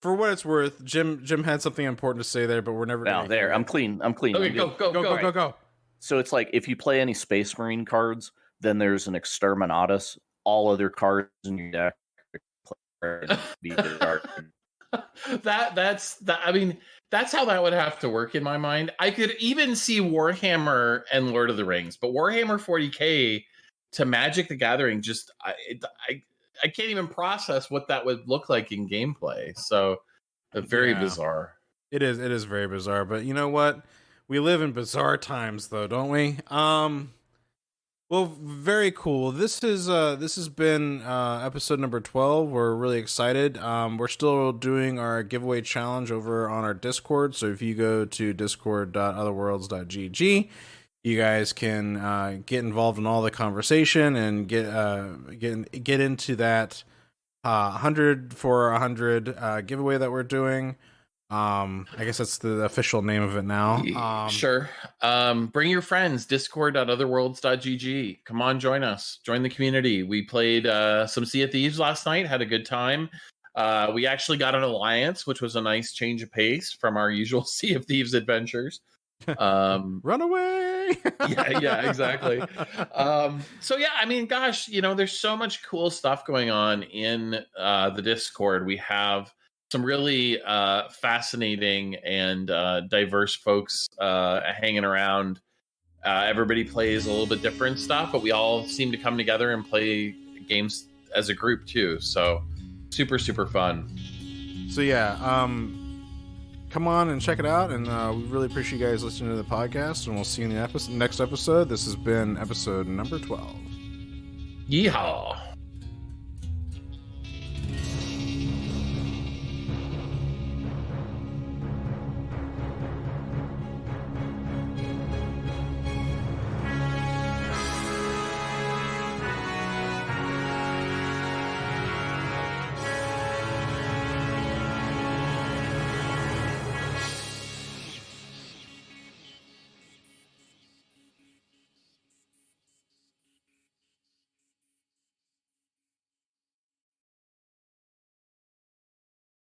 A: for what it's worth, Jim had something important to say there, but we're never
C: going to there. I'm clean.
B: Okay, go.
C: So it's like if you play any Space Marine cards, then there's an Exterminatus. All other cards in your deck be
B: I mean, that's how that would have to work in my mind. I could even see Warhammer and Lord of the Rings, but Warhammer 40K to Magic the Gathering, just I can't even process what that would look like in gameplay. So very bizarre.
A: It is very bizarre, but you know what? We live in bizarre times though, don't we? Well, very cool. This has been episode number 12. We're really excited. We're still doing our giveaway challenge over on our Discord. So if you go to discord.otherworlds.gg, you guys can get involved in all the conversation and get into that 100 for 100 giveaway that we're doing. I guess that's the official name of it now.
B: Sure. Bring your friends. Discord.otherworlds.gg. Come on, join us. Join the community. We played some Sea of Thieves last night. Had a good time. We actually got an alliance, which was a nice change of pace from our usual Sea of Thieves adventures.
A: Run away.
B: yeah, exactly. So yeah, I mean, gosh, there's so much cool stuff going on in the Discord. We have some really fascinating and diverse folks hanging around. Everybody plays a little bit different stuff, but we all seem to come together and play games as a group too. So super, super fun.
A: So yeah, come on and check it out, and we really appreciate you guys listening to the podcast, and we'll see you in the next episode. This has been episode number 12.
B: Yeehaw!